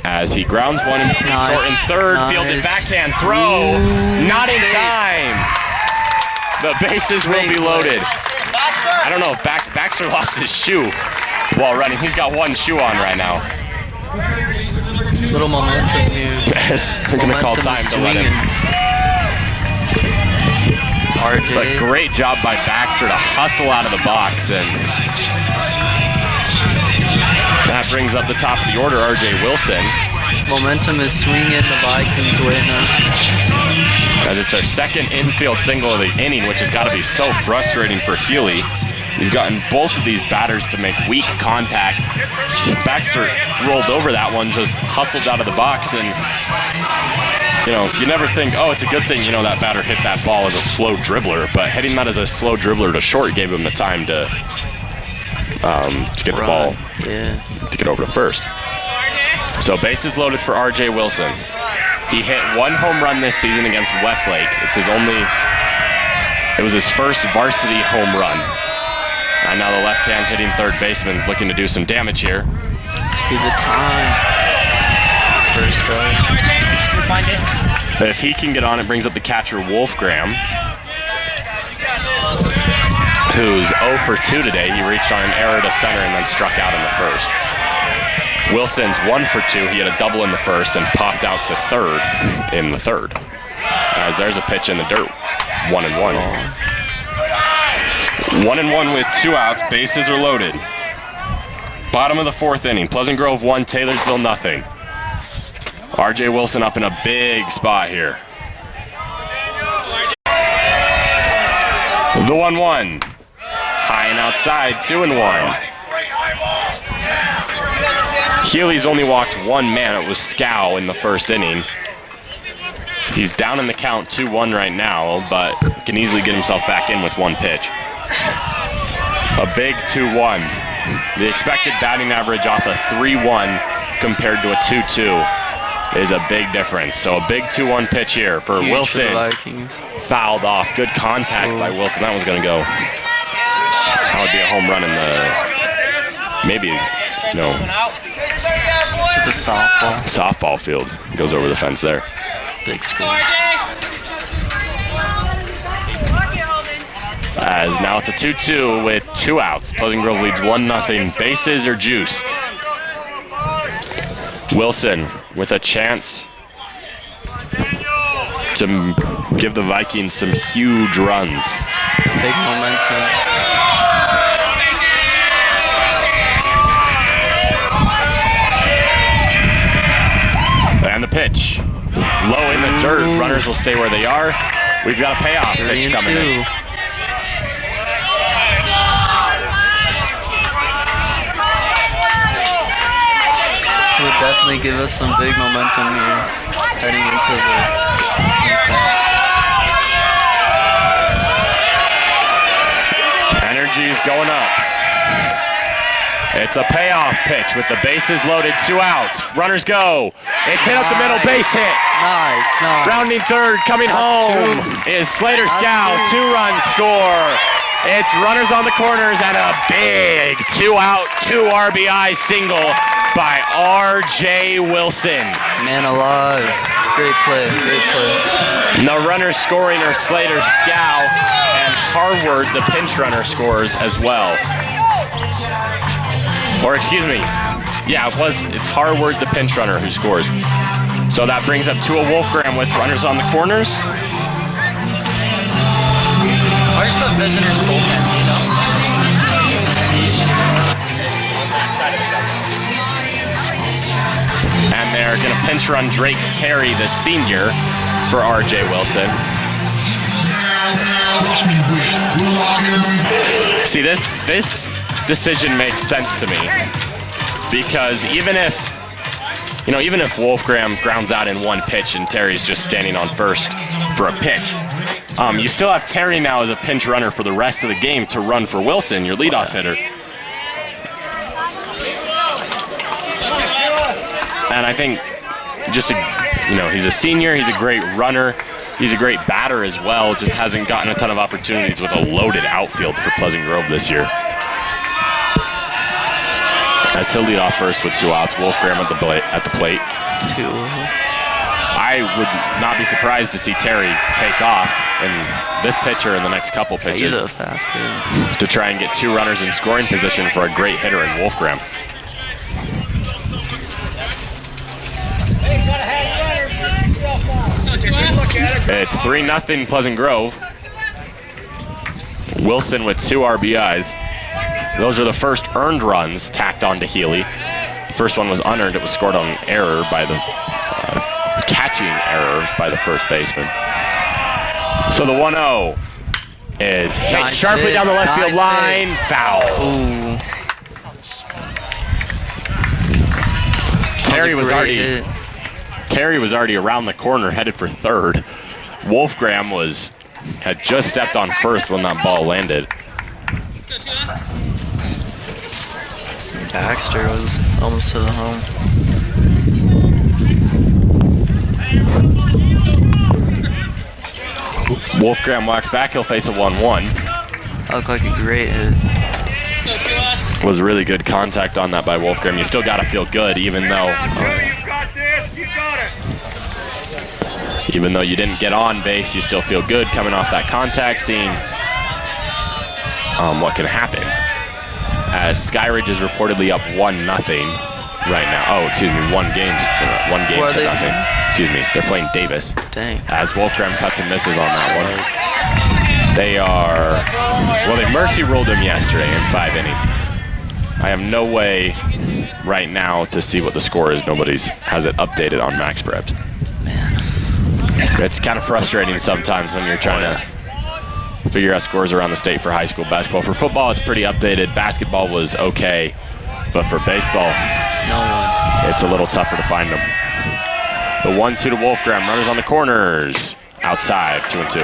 As he grounds one in short and third, fielded backhand throw, not in time. The bases will be loaded. I don't know if Baxter lost his shoe while running. He's got 1 shoe on right now. Little momentum here. Yes, we're going to call time to let him. RJ. But great job by Baxter to hustle out of the box, and that brings up the top of the order, RJ Wilson. Momentum is swinging the Vikings way now. As it's their second infield single of the inning, which has got to be so frustrating for Healy. You've gotten both of these batters to make weak contact. Baxter rolled over that one, just hustled out of the box, and you know, you never think, oh, it's a good thing, you know, that batter hit that ball as a slow dribbler, but hitting that as a slow dribbler to short gave him the time to get the ball, to get over to first. So bases loaded for RJ Wilson. He hit 1 home run this season against Westlake. It was his first varsity home run. And now the left-hand hitting third baseman's looking to do some damage here. Let's be the time. First strike. If he can get on, it brings up the catcher Wolfgram, who's 0 for 2 today. He reached on an error to center and then struck out in the first. Wilson's 1 for 2. He had a double in the first and popped out to third in the third. As there's a pitch in the dirt, 1-1. 1-1 with 2 outs. Bases are loaded. Bottom of the 4th inning. Pleasant Grove 1, Taylorsville nothing. R.J. Wilson up in a big spot here. The 1-1. High and outside, 2-1. Healy's only walked one man. It was Scow in the 1st inning. He's down in the count 2-1 right now, but can easily get himself back in with one pitch. A big 2-1. The expected batting average off a 3-1 compared to a 2-2 is a big difference. So a big 2-1 pitch here for Huge Wilson. for the Vikings. Fouled off. Good contact by Wilson. That was going to go. That would be a home run in the, maybe, no, To the softball field. Goes over the fence there. big screen. As now it's a 2-2 with 2 outs. Pleasant Grove leads 1-0. Bases are juiced. Wilson with a chance to give the Vikings some huge runs. Big momentum. And the pitch. Low in the dirt. Runners will stay where they are. We've got a payoff pitch coming in. This would definitely give us some big momentum here heading into the defense. Energy is going up. It's a payoff pitch with the bases loaded, 2 outs. Runners go. It's hit up the middle, base hit. Nice. Rounding third, coming home is Slater Scow. 2-run score. It's runners on the corners and a big 2-out, 2 RBI single by R.J. Wilson. Man alive. Great play. And the runners scoring are Slater Scow, and Harward, the pinch runner, scores as well. Or excuse me, yeah, it's Harward, the pinch runner, who scores. So that brings up to a Wolfgram with runners on the corners. Where's the visitors bullpen, you know? And they're going to pinch run Drake Terry, the senior, for R.J. Wilson. See, this decision makes sense to me, because even if Wolfgram grounds out in one pitch and Terry's just standing on first for a pitch, you still have Terry now as a pinch runner for the rest of the game to run for Wilson, your leadoff hitter. And I think he's a senior, he's a great runner, he's a great batter as well, just hasn't gotten a ton of opportunities with a loaded outfield for Pleasant Grove this year. As he'll lead off first with 2 outs, Wolfgram at the plate. 2. I would not be surprised to see Terry take off in this pitch or in the next couple pitches. He's a fast kid. To try and get 2 runners in scoring position for a great hitter in Wolfgram. It's 3-0 Pleasant Grove. Wilson with 2 RBIs. Those are the first earned runs tacked on to Healy. First one was unearned. It was scored on error by the catching error by the first baseman. So the 1-0 is hit sharply down the left field line. Foul. Ooh. Terry was already around the corner, headed for third. Wolfgram had just stepped on first when that ball landed. Baxter was almost to the home. Wolfgram walks back. He'll face a 1-1. That looked like a great hit. Was really good contact on that by Wolfgram. You still got to feel good, even though you didn't get on base, you still feel good coming off that contact, seeing what can happen. As Skyridge is reportedly up 1-0 right now. Oh, excuse me, 1 game to nothing. Excuse me, they're playing Davis. Dang. As Wolfgram cuts and misses on that one. They mercy ruled them yesterday in 5 innings. I have no way right now to see what the score is. Nobody's has it updated on Max Preps. It's kind of frustrating sometimes when you're trying to figure out scores around the state for high school basketball. For football, it's pretty updated. Basketball was okay, but for baseball, it's a little tougher to find them. The 1-2 to Wolfgram. Runners on the corners. Outside, 2-2.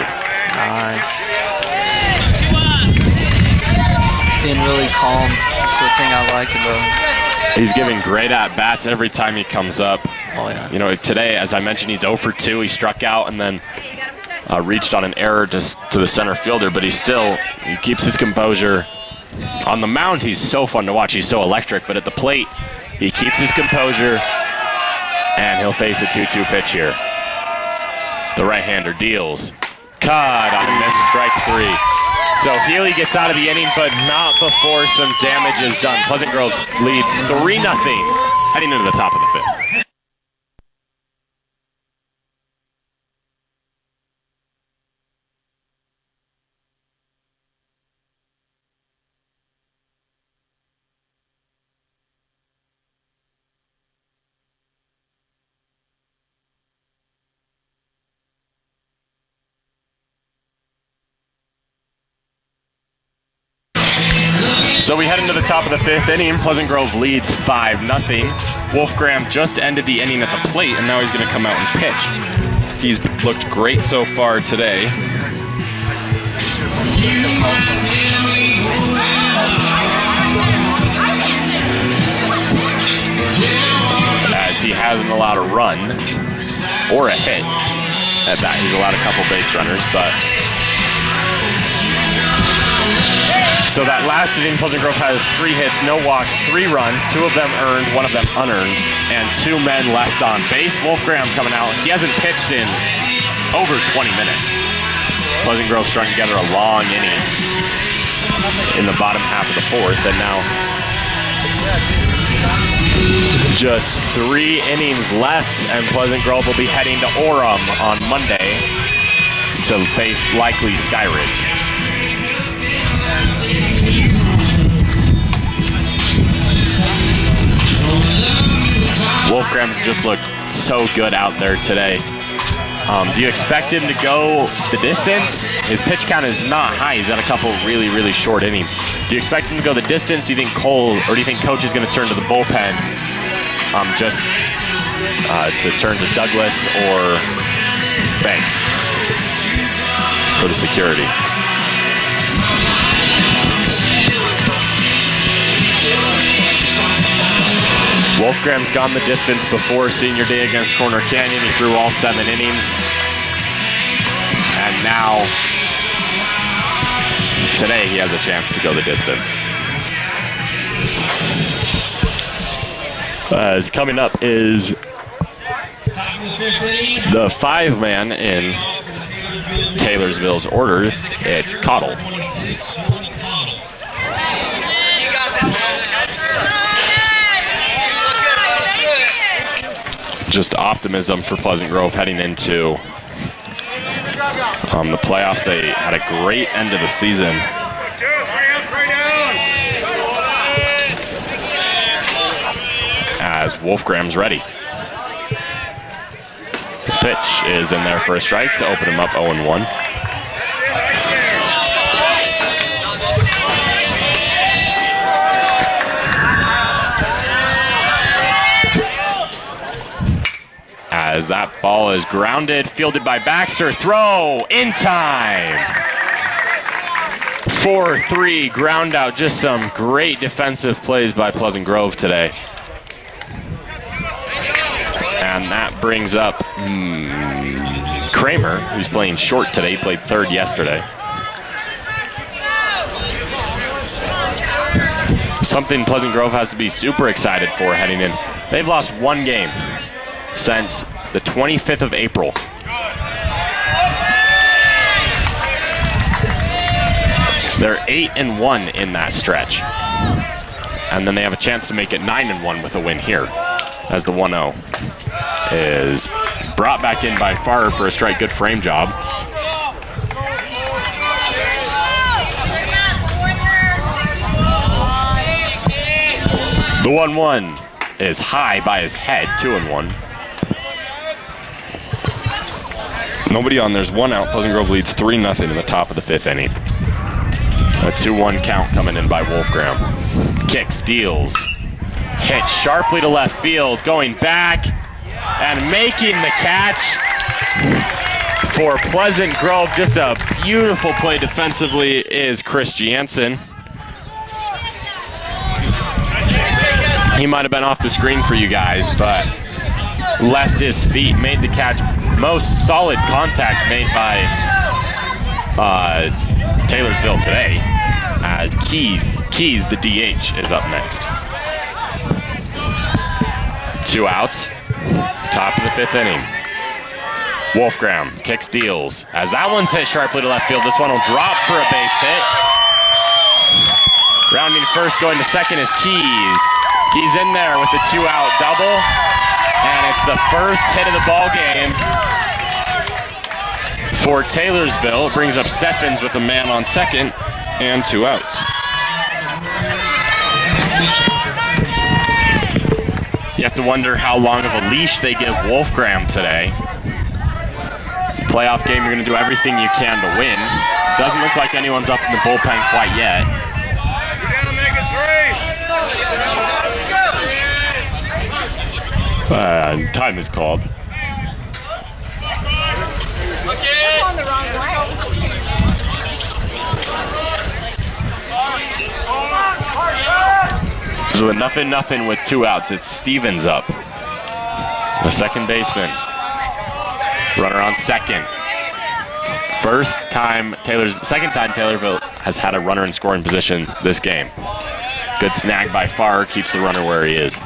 Nice. It's being really calm. That's the thing I like about him. He's giving great at-bats every time he comes up. Oh, yeah. You know, today, as I mentioned, he's 0 for 2. He struck out and then reached on an error to the center fielder, but he keeps his composure. On the mound, he's so fun to watch. He's so electric, but at the plate, he keeps his composure, and he'll face a 2-2 pitch here. The right-hander deals. Caught on a missed strike 3. So Healy gets out of the inning, but not before some damage is done. Pleasant Grove leads 3-0 heading into the top of the 5th. So we head into the top of the 5th inning. Pleasant Grove leads 5-0. Wolfgram just ended the inning at the plate, and now he's going to come out and pitch. He's looked great so far today. As he hasn't allowed a run or a hit at that. He's allowed a couple base runners, but... So that last inning, Pleasant Grove has 3 hits, no walks, 3 runs, 2 of them earned, 1 of them unearned, and 2 men left on base. Wolfgram coming out. He hasn't pitched in over 20 minutes. Pleasant Grove strung together a long inning in the bottom half of the 4th, and now just 3 innings left, and Pleasant Grove will be heading to Orem on Monday to face likely Skyridge. Wolfgram's just looked so good out there today. Do you expect him to go the distance? His pitch count is not high. He's had a couple really, really short innings. Do you expect him to go the distance? Do you think do you think Coach is going to turn to the bullpen just to turn to Douglas or Banks for the security? Wolfgram's gone the distance before senior day against Corner Canyon. He threw all 7 innings. And now, today, he has a chance to go the distance. As coming up is the 5-man in Taylorsville's order. It's Cottle. Just optimism for Pleasant Grove heading into the playoffs. They had a great end of the season. As Wolfgram's ready. The pitch is in there for a strike to open him up 0-1. As that ball is grounded, fielded by Baxter. Throw in time. 4-3 ground out. Just some great defensive plays by Pleasant Grove today. And that brings up Kramer, who's playing short today. He played third yesterday. Something Pleasant Grove has to be super excited for heading in. They've lost 1 game since the 25th of April. They're 8-1 in that stretch. And then they have a chance to make it 9-1 with a win here, as the 1-0 is brought back in by Farr for a strike. Good frame job. The 1-1 is high by his head, 2-1. Nobody on, there's one out. Pleasant Grove leads 3-0 in the top of the 5th inning. A 2-1 count coming in by Wolfgram. Kick, steals, hit sharply to left field, going back and making the catch for Pleasant Grove. Just a beautiful play defensively is Chris Jansen. He might have been off the screen for you guys, but left his feet, made the catch. Most solid contact made by Taylorsville today, as Keys, the DH, is up next. 2 outs, top of the 5th inning. Wolfgram kicks, deals, as that one's hit sharply to left field. This one will drop for a base hit. Rounding first, going to second is Keys. Keys in there with the 2-out double, and it's the first hit of the ball game for Taylorsville. It brings up Steffens with a man on second and 2 outs. You have to wonder how long of a leash they give Wolfgram today. Playoff game, you're going to do everything you can to win. Doesn't look like anyone's up in the bullpen quite yet. We're gonna make it 3. Time is called. On the wrong way. So 0-0 with 2 outs. It's Stevens up, the second baseman. Runner on second. Second time Taylorville has had a runner in scoring position this game. Good snag by Farr, keeps the runner where he is.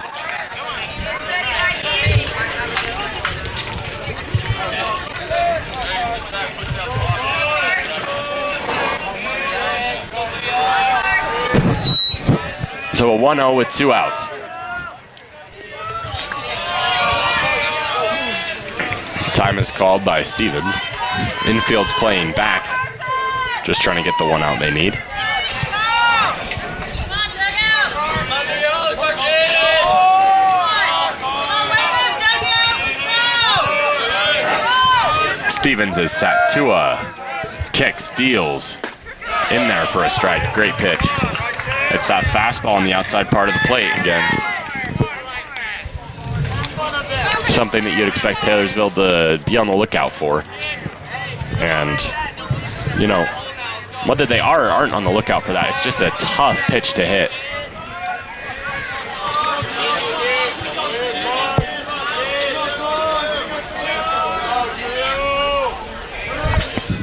So a 1-0 with 2 outs. Time is called by Stevens. Infield's playing back, just trying to get the 1 out they need. Stevens is set to a kick, steals, in there for a strike. Great pitch. It's that fastball on the outside part of the plate again. Something that you'd expect Taylorsville to be on the lookout for. And, you know, whether they are or aren't on the lookout for that, it's just a tough pitch to hit.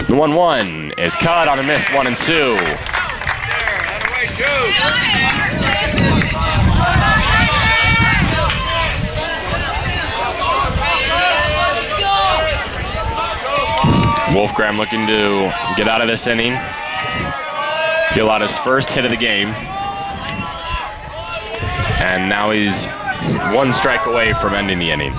The 1-1 is cut on a missed 1-2. Wolfgram looking to get out of this inning. He allowed his first hit of the game. And now he's 1 strike away from ending the inning.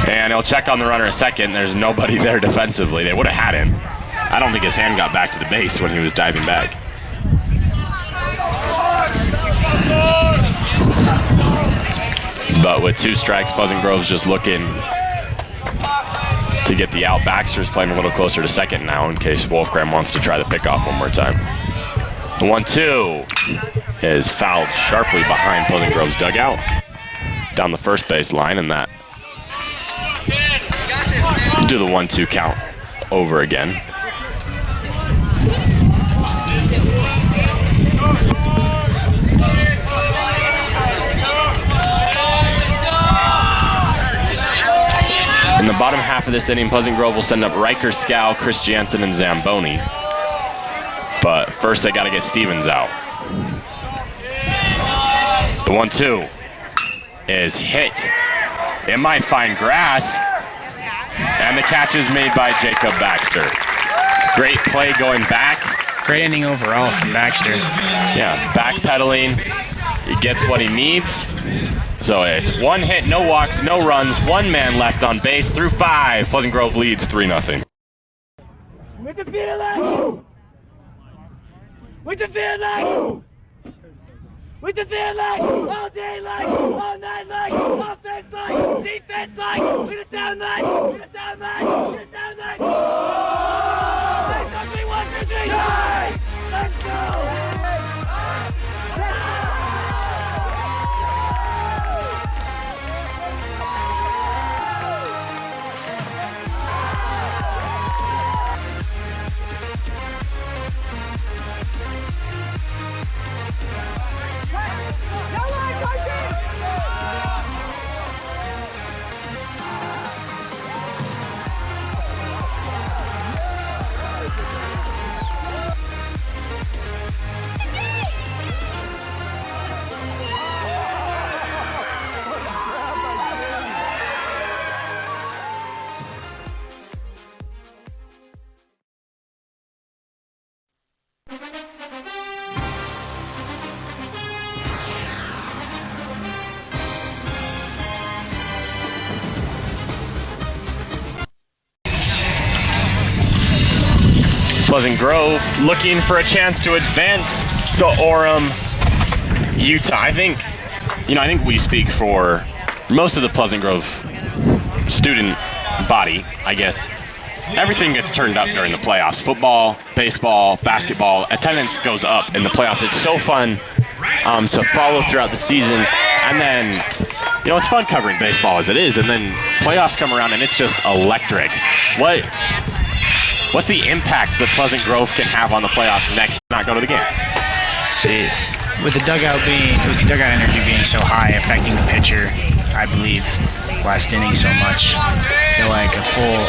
And he'll check on the runner a second. There's nobody there defensively. They would have had him. I don't think his hand got back to the base when he was diving back. But with 2 strikes, Pleasant Grove's just looking to get the out. Baxter's playing a little closer to second now in case Wolfgram wants to try the pickoff one more time. The 1-2 is fouled sharply behind Pleasant Grove's dugout down the first base line, and that do the 1-2 count over again. In the bottom half of this inning, Pleasant Grove will send up Riker, Scow, Chris Jansen, and Zamboni. But first they got to get Stevens out. The 1-2 is hit. It might find grass. And the catch is made by Jacob Baxter. Great play going back. Great inning overall from Baxter. Yeah, backpedaling. He gets what he needs. So it's 1 hit, no walks, no runs, 1 man left on base through 5. Pleasant Grove leads 3-0. With the feeling! With the feeling! With the feeling! All day like, all night like, offense like, defense like, with a sound like, with a sound like, with a sound like. Let's go, 1, 2, 3, let's go! Pleasant Grove looking for a chance to advance to Orem, Utah. I think we speak for most of the Pleasant Grove student body, I guess. Everything gets turned up during the playoffs. Football, baseball, basketball, attendance goes up in the playoffs. It's so fun to follow throughout the season. And then, it's fun covering baseball as it is. And then playoffs come around and it's just electric. What's the impact that Pleasant Grove can have on the playoffs next? Not go to the game. See, with the dugout energy being so high, affecting the pitcher, I believe, last inning so much. I feel like a full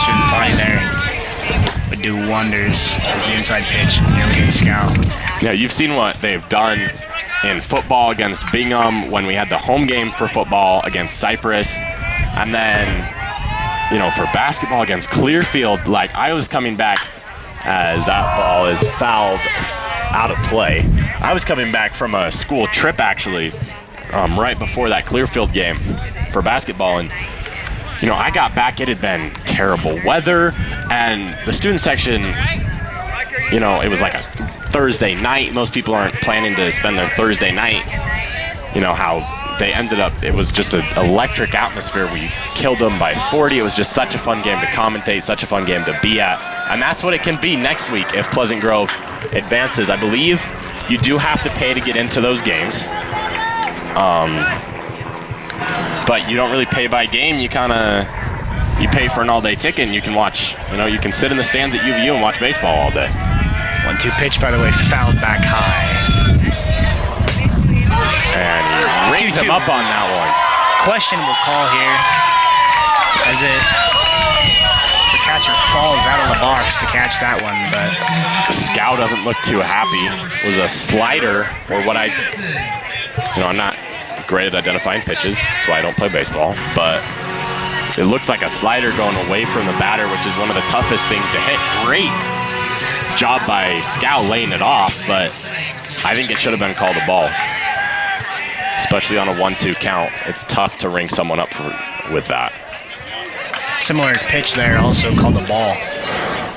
student body there would do wonders as the inside pitch nearly hit Scow. Yeah, you've seen what they've done in football against Bingham when we had the home game for football against Cypress, and then for basketball against Clearfield. Like, I was coming back as that ball is fouled out of play. I was coming back from a school trip actually, right before that Clearfield game for basketball, and I got back. It had been terrible weather, and the student section, it was like a Thursday night. Most people aren't planning to spend their Thursday night. How they ended up, it was just an electric atmosphere. We killed them by 40. It was just such a fun game to commentate, such a fun game to be at. And that's what it can be next week if Pleasant Grove advances. I believe you do have to pay to get into those games. But you don't really pay by game. You pay for an all-day ticket and you can watch, you can sit in the stands at UVU and watch baseball all day. 1-2 pitch, by the way, fouled back high. And he rings him up on that one. Questionable call here, as the catcher falls out of the box to catch that one, but Scow doesn't look too happy. It was a slider, or what I'm not great at identifying pitches, that's why I don't play baseball, but it looks like a slider going away from the batter, which is one of the toughest things to hit. Great job by Scow laying it off, but I think it should have been called a ball. Especially on a 1-2 count, it's tough to ring someone up with that. Similar pitch there, also called a ball.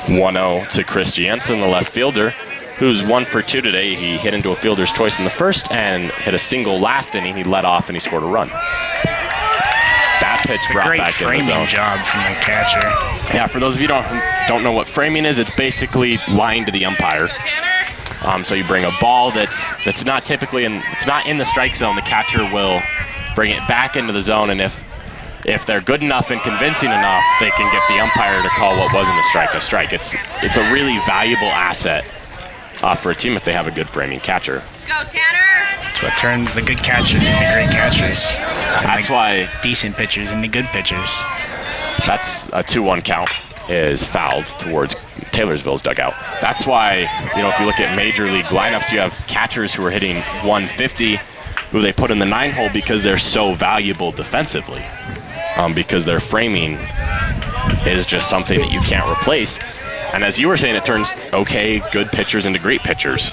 1-0 to Chris Jansen, the left fielder, who's 1 for 2 today. He hit into a fielder's choice in the first and hit a single last inning. He led off and he scored a run. That pitch brought back in the zone. Great framing job from the catcher. Yeah, for those of you who don't know what framing is, it's basically lying to the umpire. So you bring a ball that's not typically it's not in the strike zone. The catcher will bring it back into the zone, and if they're good enough and convincing enough, they can get the umpire to call what wasn't a strike. It's a really valuable asset for a team if they have a good framing catcher. Go, Tanner! That's what turns the good catchers into great catchers. That's why decent pitchers into good pitchers. That's a 2-1 count is fouled towards Taylorsville's dugout. That's why, if you look at major league lineups, you have catchers who are hitting 150 who they put in the 9-hole because they're so valuable defensively. Because their framing is just something that you can't replace. And as you were saying, it turns good pitchers into great pitchers.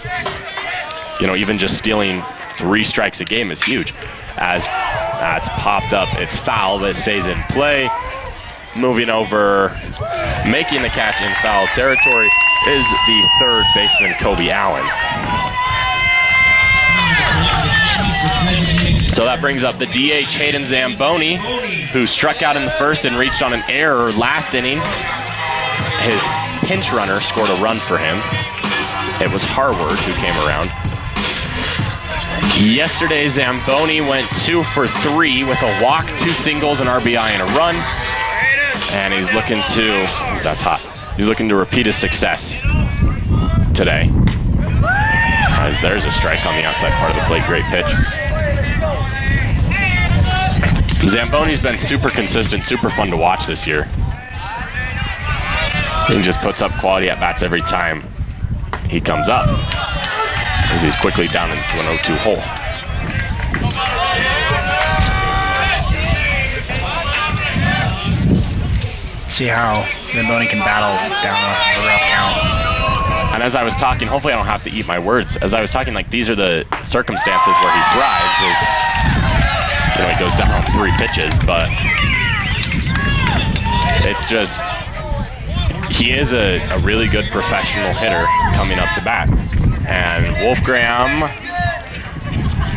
Even just stealing 3 strikes a game is huge. As that's popped up, it's foul, but it stays in play. moving over, making the catch in foul territory is the third baseman, Kobe Allen. So that brings up the DH, Hayden Zamboni, who struck out in the first and reached on an error last inning. His pinch runner scored a run for him. It was Harward who came around. Yesterday, Zamboni went 2 for 3 with a walk, 2 singles, an RBI, and a run. And he's looking to, that's hot, he's looking to repeat his success today. As there's a strike on the outside part of the plate, great pitch. Zamboni's been super consistent, super fun to watch this year. He just puts up quality at-bats every time he comes up, as he's quickly down into an 0-2 hole. See how Zamboni can battle down a rough count. And as I was talking, hopefully I don't have to eat my words. As I was talking, like, these are the circumstances where he thrives. Is, you know, he goes down on 3 pitches, but it's just, he is a really good professional hitter coming up to bat. And Wolfgram,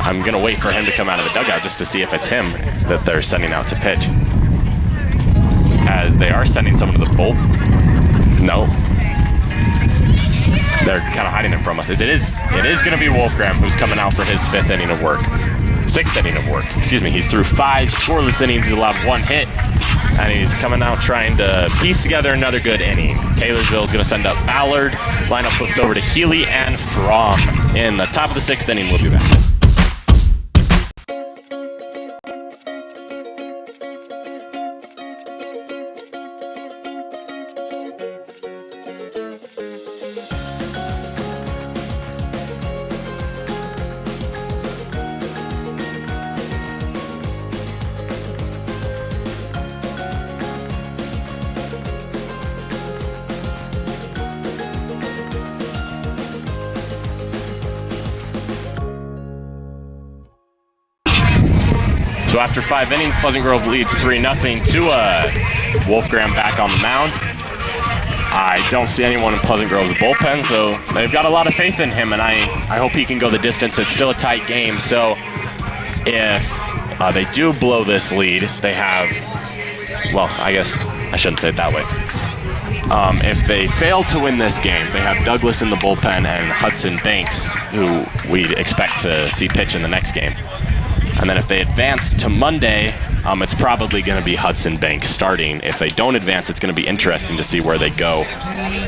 I'm going to wait for him to come out of the dugout just to see if it's him that they're sending out to pitch. As they are sending someone to the bullpen. No. They're kind of hiding it from us. It is going to be Wolfgram who's coming out for his 6th inning of work. Excuse me. He's through 5 scoreless innings. He's allowed 1 hit. And he's coming out trying to piece together another good inning. Taylorsville is going to send up Ballard. Lineup flips over to Healy and Fromm. In the top of the 6th inning, we'll be back. So after 5 innings, Pleasant Grove leads 3-0 to Wolfgram back on the mound. I don't see anyone in Pleasant Grove's bullpen, so they've got a lot of faith in him, and I hope he can go the distance. It's still a tight game, so if they do blow this lead, they have, well, I guess I shouldn't say it that way. If they fail to win this game, they have Douglas in the bullpen and Hudson Banks, who we'd expect to see pitch in the next game. And then if they advance to Monday, it's probably going to be Hudson Banks starting. If they don't advance, it's going to be interesting to see where they go.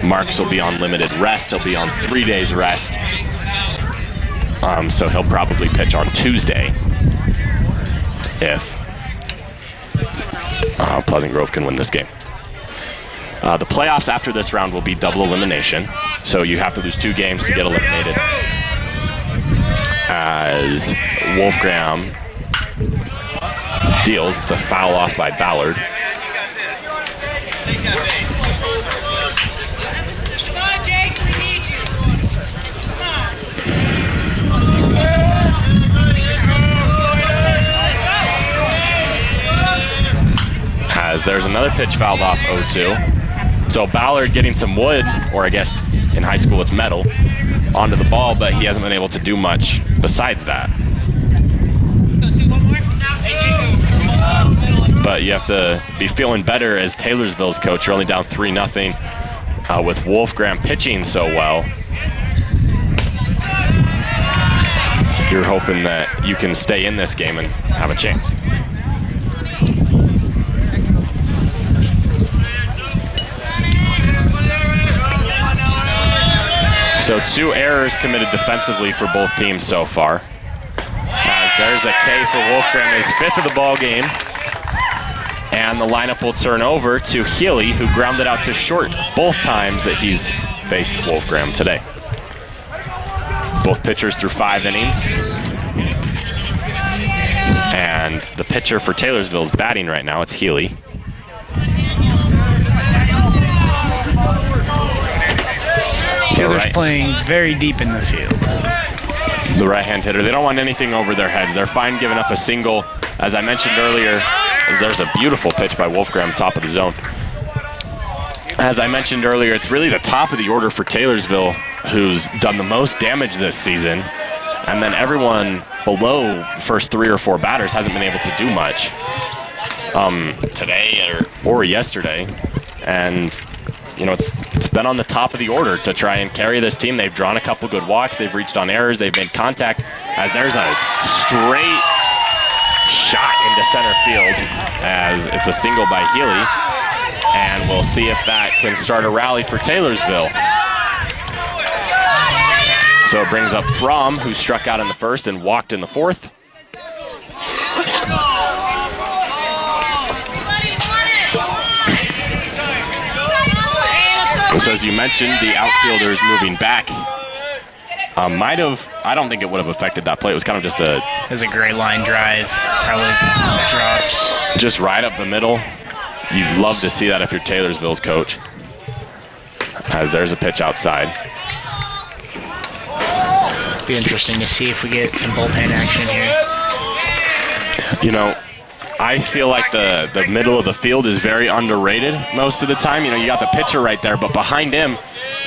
Marks will be on limited rest. He'll be on 3 days rest. So he'll probably pitch on Tuesday if Pleasant Grove can win this game. The playoffs after this round will be double elimination. So you have to lose 2 games to get eliminated. As Wolfgram deals, it's a foul off by Ballard. As there's another pitch fouled off 0-2. So Ballard getting some wood, or I guess in high school it's metal, onto the ball, but he hasn't been able to do much besides that. But you have to be feeling better as Taylorsville's coach. You're only down 3-0 with Wolfgram pitching so well. You're hoping that you can stay in this game and have a chance. So 2 errors committed defensively for both teams so far. There's a K for Wolfgram, his 5th of the ball game. And the lineup will turn over to Healy, who grounded out to short both times that he's faced Wolfgram today. Both pitchers through 5 innings. And the pitcher for Taylorsville is batting right now. It's Healy. Taylor's playing very deep in the field. The right-hand hitter. They don't want anything over their heads. They're fine giving up a single. As I mentioned earlier, as there's a beautiful pitch by Wolfgram, top of the zone. As I mentioned earlier, it's really the top of the order for Taylorsville who's done the most damage this season, and then everyone below the first 3 or 4 batters hasn't been able to do much today or yesterday. And you know, it's been on the top of the order to try and carry this team. They've drawn a couple good walks, they've reached on errors, they've made contact, as there's a straight shot into center field as it's a single by Healy. And we'll see if that can start a rally for Taylorsville. So it brings up Fromm, who struck out in the first and walked in the fourth. So as you mentioned, the outfielders moving back I don't think it would have affected that play. It was kind of just It was a great line drive, probably drops. Just right up the middle. You'd love to see that if you're Taylorsville's coach. As there's a pitch outside. Be interesting to see if we get some bullpen action here. You know, I feel like the middle of the field is very underrated most of the time. You know, you got the pitcher right there, but behind him,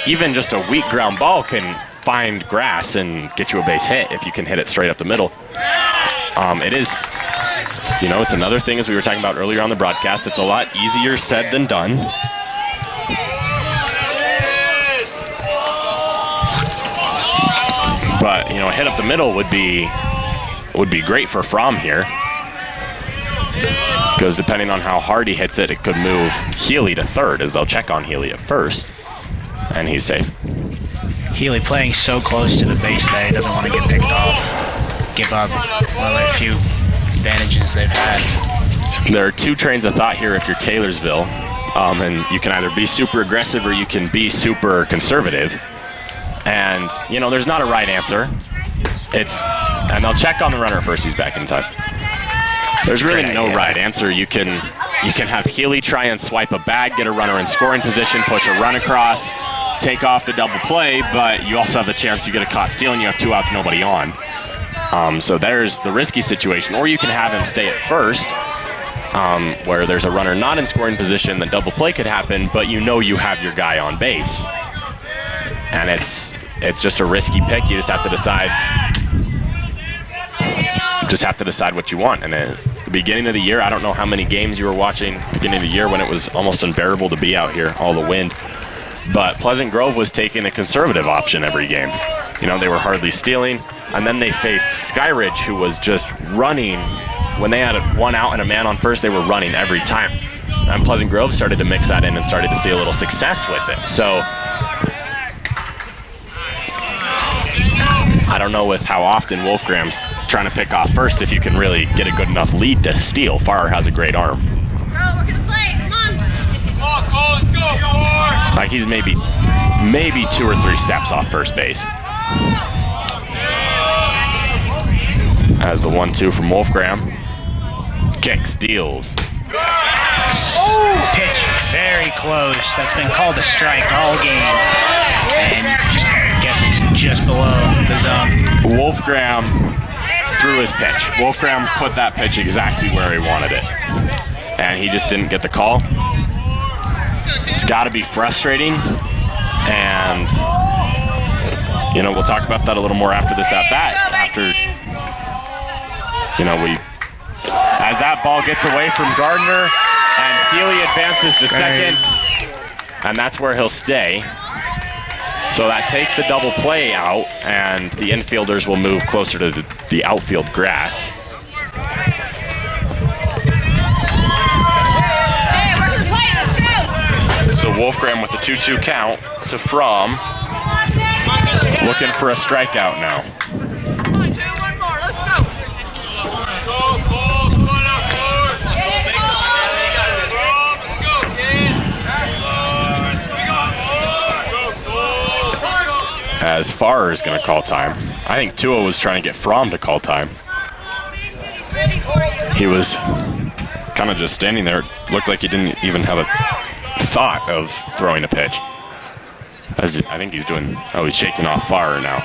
even just a weak ground ball can find grass and get you a base hit if you can hit it straight up the middle. It is, you know, it's another thing, as we were talking about earlier on the broadcast, it's a lot easier said than done. But, you know, a hit up the middle would be great for Fromm here. Because depending on how hard he hits it, it could move Healy to third, as they'll check on Healy at first. And he's safe. Healy playing so close to the base that he doesn't want to get picked off. Give up one of the few advantages they've had. There are two trains of thought here if you're Taylorsville. And you can either be super aggressive or you can be super conservative. And, you know, there's not a right answer. And they'll check on the runner first, he's back in time. There's really no right answer. You can have Healy try and swipe a bag, get a runner in scoring position, push a run across, take off the double play, but you also have the chance you get a caught steal and you have 2 outs, nobody on. So there's the risky situation. Or you can have him stay at first, where there's a runner not in scoring position, the double play could happen, but you know you have your guy on base. And it's just a risky pick. You just have to decide what you want. And at the beginning of the year, I don't know how many games you were watching at the beginning of the year when it was almost unbearable to be out here, all the wind. But Pleasant Grove was taking a conservative option every game. You know, they were hardly stealing. And then they faced Skyridge, who was just running. When they had 1 out and a man on first, they were running every time. And Pleasant Grove started to mix that in and started to see a little success with it. So I don't know with how often Wolfgram's trying to pick off first if you can really get a good enough lead to steal. Farrer has a great arm. Like he's maybe 2 or 3 steps off first base. As the 1-2 from Wolfgram. Kick, steals. Pitch very close. That's been called a strike all game. And I guess it's just below the zone. Wolfgram threw his pitch. Wolfgram put that pitch exactly where he wanted it. And he just didn't get the call. It's got to be frustrating. And, you know, we'll talk about that a little more after this at-bat. After, you know, as that ball gets away from Gardner, and Healy advances to second, and that's where he'll stay. So that takes the double play out, and the infielders will move closer to the outfield grass. So Wolfgram with the 2-2 count to Fromm, looking for a strikeout now. As Farrer is going to call time. I think Tua was trying to get Fromm to call time. He was kind of just standing there. It looked like he didn't even have a thought of throwing a pitch. As I think he's shaking off Farrer now.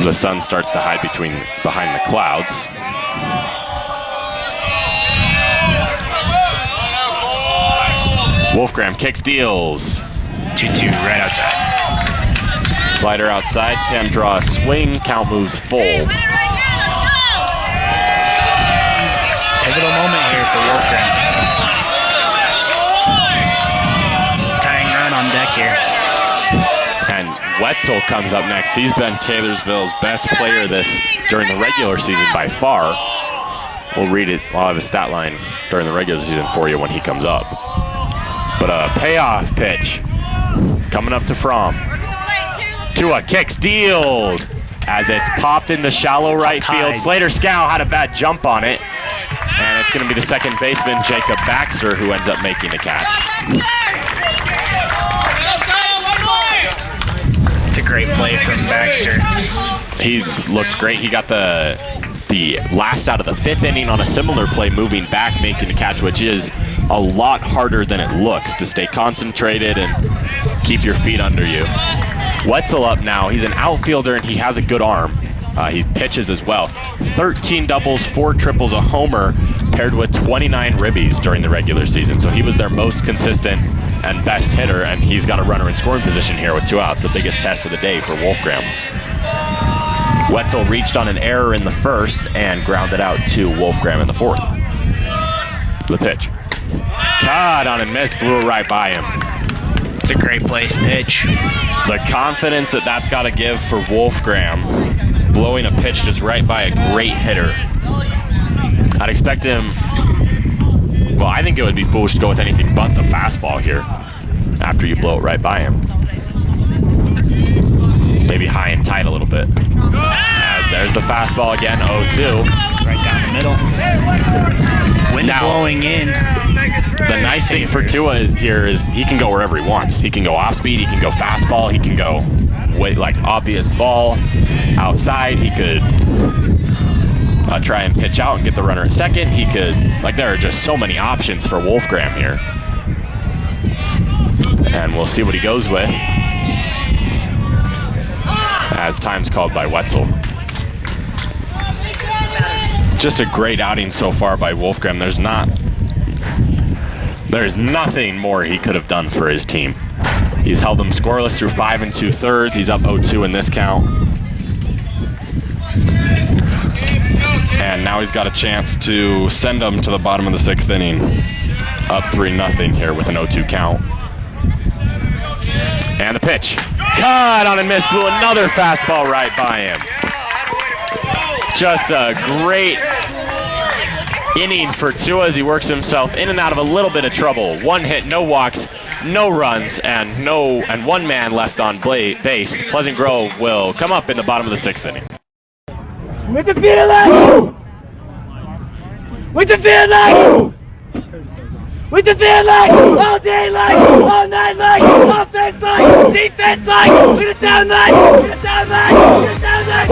The sun starts to hide behind the clouds. Wolfgram kicks, deals. 2-2 right outside. Slider outside, can draw a swing, count moves full. Pivotal moment here for Wolfgram. Tying run on deck here. And Wetzel comes up next. He's been Taylorsville's best player during the regular season by far. We'll read it. I'll have a stat line during the regular season for you when he comes up. But a payoff pitch coming up to Fromm. Tua kicks, deals as it's popped in the shallow right field. Slater Scow had a bad jump on it, and it's going to be the second baseman, Jacob Baxter, who ends up making the catch. It's a great play from Baxter. He's looked great. He got the last out of the 5th inning on a similar play, moving back, making the catch, which is a lot harder than it looks to stay concentrated and keep your feet under you. Wetzel up now. He's an outfielder and he has a good arm. He pitches as well. 13 doubles, 4 triples, a homer, paired with 29 ribbies during the regular season. So he was their most consistent and best hitter, and he's got a runner in scoring position here with 2 outs, the biggest test of the day for Wolfgram. Wetzel reached on an error in the 1st and grounded out to Wolfgram in the 4th. The pitch. Caught on and missed, blew it right by him. It's a great place pitch. The confidence that's got to give for Wolfgram, blowing a pitch just right by a great hitter. I'd expect him, well, I think it would be foolish to go with anything but the fastball here after you blow it right by him. Maybe high and tight a little bit. As there's the fastball again, 0-2. Right down the middle. Wind blowing in. The nice thing for Tua is he can go wherever he wants. He can go off speed, he can go fastball, he can go obvious ball outside. He could try and pitch out and get the runner at second. He could, there are just so many options for Wolfgram here. And we'll see what he goes with as time's called by Wetzel. Just a great outing so far by Wolfgram. There's nothing more he could have done for his team. He's held them scoreless through 5 2/3. He's up 0-2 in this count. And now he's got a chance to send them to the bottom of the 6th inning. Up 3-0 here with an 0-2 count. And the pitch. Caught on and missed, blew another fastball right by him. Just a great inning for Tua as he works himself in and out of a little bit of trouble. 1 hit, no walks, no runs, and 1 man left on base. Pleasant Grove will come up in the bottom of the 6th inning. With the field line! With the field line! With the field line! All day line! All night line! Offense line! Defense line! With the sound line! With the sound line! With the sound line!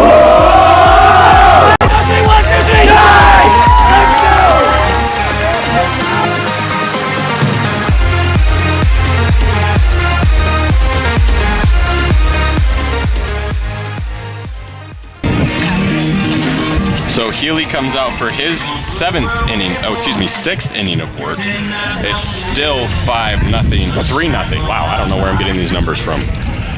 1, 2, 3! Let's go! So Healy comes out for his 6th inning of work. It's still 3-0. Wow, I don't know where I'm getting these numbers from.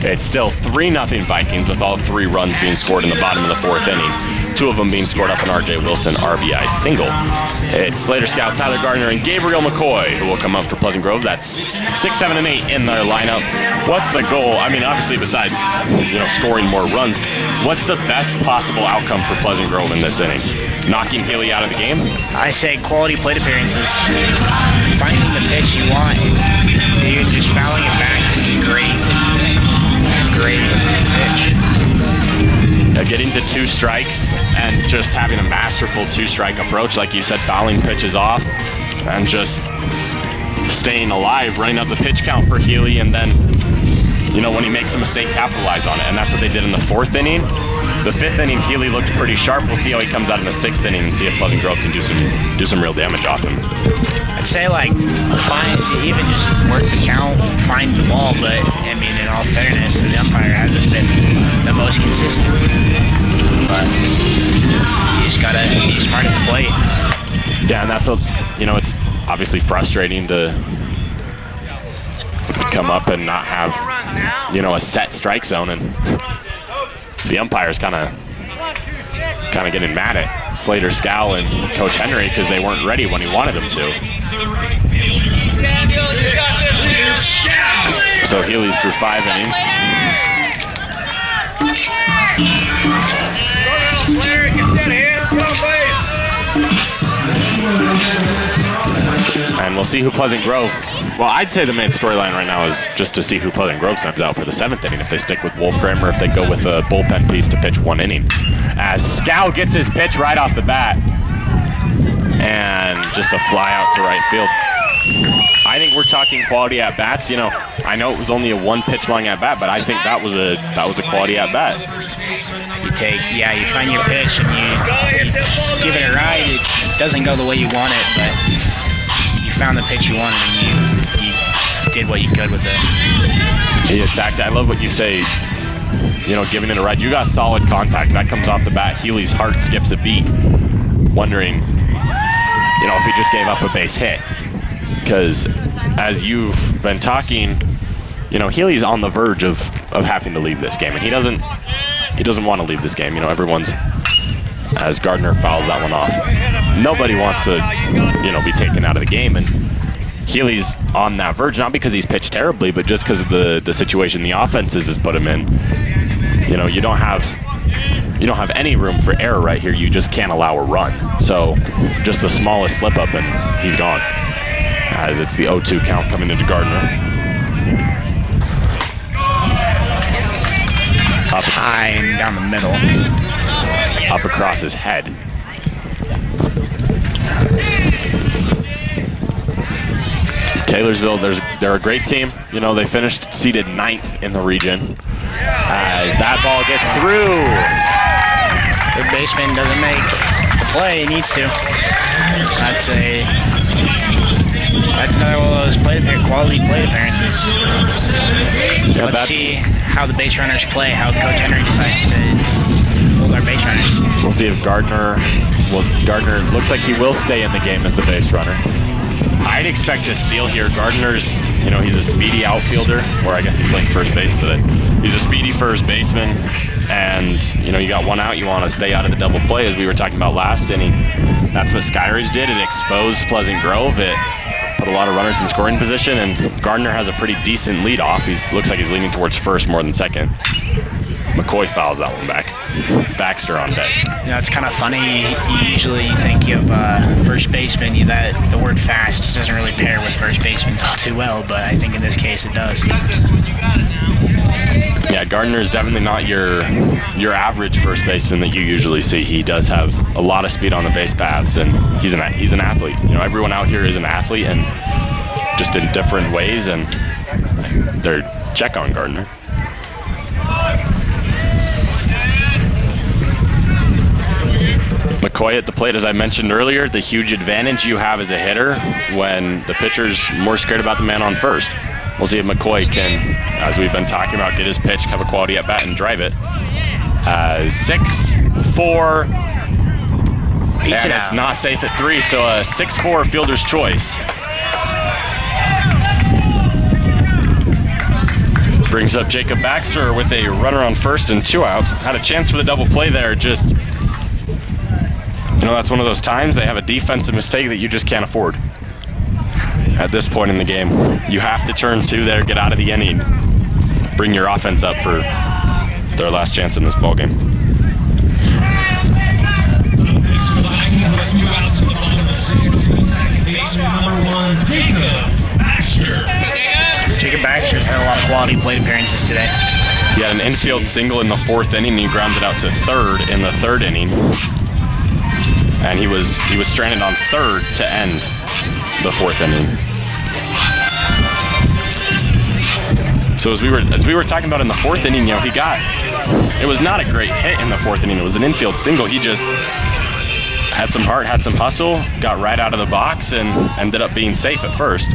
It's still 3-0 Vikings with all 3 runs being scored in the bottom of the 4th inning. 2 of them being scored up an R.J. Wilson RBI single. It's Slater Scout, Tyler Gardner, and Gabriel McCoy who will come up for Pleasant Grove. That's 6, 7, and 8 in their lineup. What's the goal? I mean, obviously besides scoring more runs, what's the best possible outcome for Pleasant Grove in this inning? Knocking Healy out of the game? I say quality plate appearances. Finding the pitch you want. You're just fouling it back. This is great pitch. Getting to 2 strikes and just having a masterful 2-strike approach, like you said, fouling pitches off and just staying alive, running up the pitch count for Healy, and then when he makes a mistake, capitalize on it. And that's what they did in the 4th inning. The 5th inning, Healy looked pretty sharp. We'll see how he comes out in the 6th inning and see if Pleasant Grove can do some real damage off him. I'd say even just work the count, find the ball, but I mean, in all fairness, the umpire hasn't been the most consistent. But you just gotta be smart at the plate. Yeah, and that's it's obviously frustrating to come up and not have, you know, a set strike zone, and the umpires kind of getting mad at Slater Scow and Coach Henry because they weren't ready when he wanted them to. So Healy's through 5 innings. And we'll see who Pleasant Grove. Well, I'd say the main storyline right now is just to see who Pleasant Grove sends out for the 7th inning. If they stick with Wolfgram or if they go with a bullpen piece to pitch 1 inning. As Scow gets his pitch right off the bat, and just a fly out to right field. I think we're talking quality at bats. You know, I know it was only a 1 pitch long at bat, but I think that was a quality at bat. You find your pitch and you give it a ride. It doesn't go the way you want it, but you found the pitch you wanted and you did what you could with it. He attacked. I love what you say. You know, giving it a ride. You got solid contact. That comes off the bat. Healy's heart skips a beat, wondering, you know, if he just gave up a base hit. Because as you've been talking, you know, Healy's on the verge of having to leave this game, and he doesn't want to leave this game. You know, everyone's, as Gardner fouls that one off, nobody wants to, you know, be taken out of the game, and Healy's on that verge, not because he's pitched terribly, but just because of the situation the offenses has put him in. You know, you don't have any room for error right here. You just can't allow a run. So just the smallest slip up and he's gone. As it's the 0-2 count coming into Gardner. Time down the middle. Up across his head. Taylorsville, they're a great team. You know, they finished seeded 9th in the region. As that ball gets through. Third baseman doesn't make the play he needs to. That's another one of those quality plate appearances. Yeah, Let's see how the base runners play, how Coach Henry decides to hold our base runners. We'll see if Gardner looks like he will stay in the game as the base runner. I'd expect a steal here. Gardner's, you know, he's a speedy outfielder, or I guess he's playing first base today. He's a speedy first baseman, and, you know, you got 1 out, you want to stay out of the double play, as we were talking about last inning. That's what Skyridge did. It exposed Pleasant Grove. It put a lot of runners in scoring position, and Gardner has a pretty decent lead off. Looks like he's leaning towards first more than second. McCoy fouls that one back. Baxter on deck. You know, it's kind of funny. Usually you think of first baseman, that the word fast doesn't really pair with first baseman all too well, but I think in this case it does. Yeah, Gardner is definitely not your average first baseman that you usually see. He does have a lot of speed on the base paths, and he's an athlete. You know, everyone out here is an athlete, and just in different ways, and they're check on Gardner. McCoy at the plate, as I mentioned earlier, the huge advantage you have as a hitter when the pitcher's more scared about the man on first. We'll see if McCoy can, as we've been talking about, get his pitch, have a quality at bat, and drive it. 6-4, and it's not safe at 3, so a 6-4 fielder's choice. Brings up Jacob Baxter with a runner on first and 2 outs. Had a chance for the double play there, just, you know, that's one of those times they have a defensive mistake that you just can't afford. At this point in the game, you have to turn 2 there, get out of the inning, bring your offense up for their last chance in this ballgame. Jacob Baxter's had a lot of quality plate appearances today. He had an infield single in the 4th inning, and he grounded out to 3rd in the 3rd inning. And he was stranded on 3rd to end the 4th inning. So as we were talking about in the 4th inning, you know, it was not a great hit in the 4th inning. It was an infield single. He just had some heart, had some hustle, got right out of the box, and ended up being safe at first.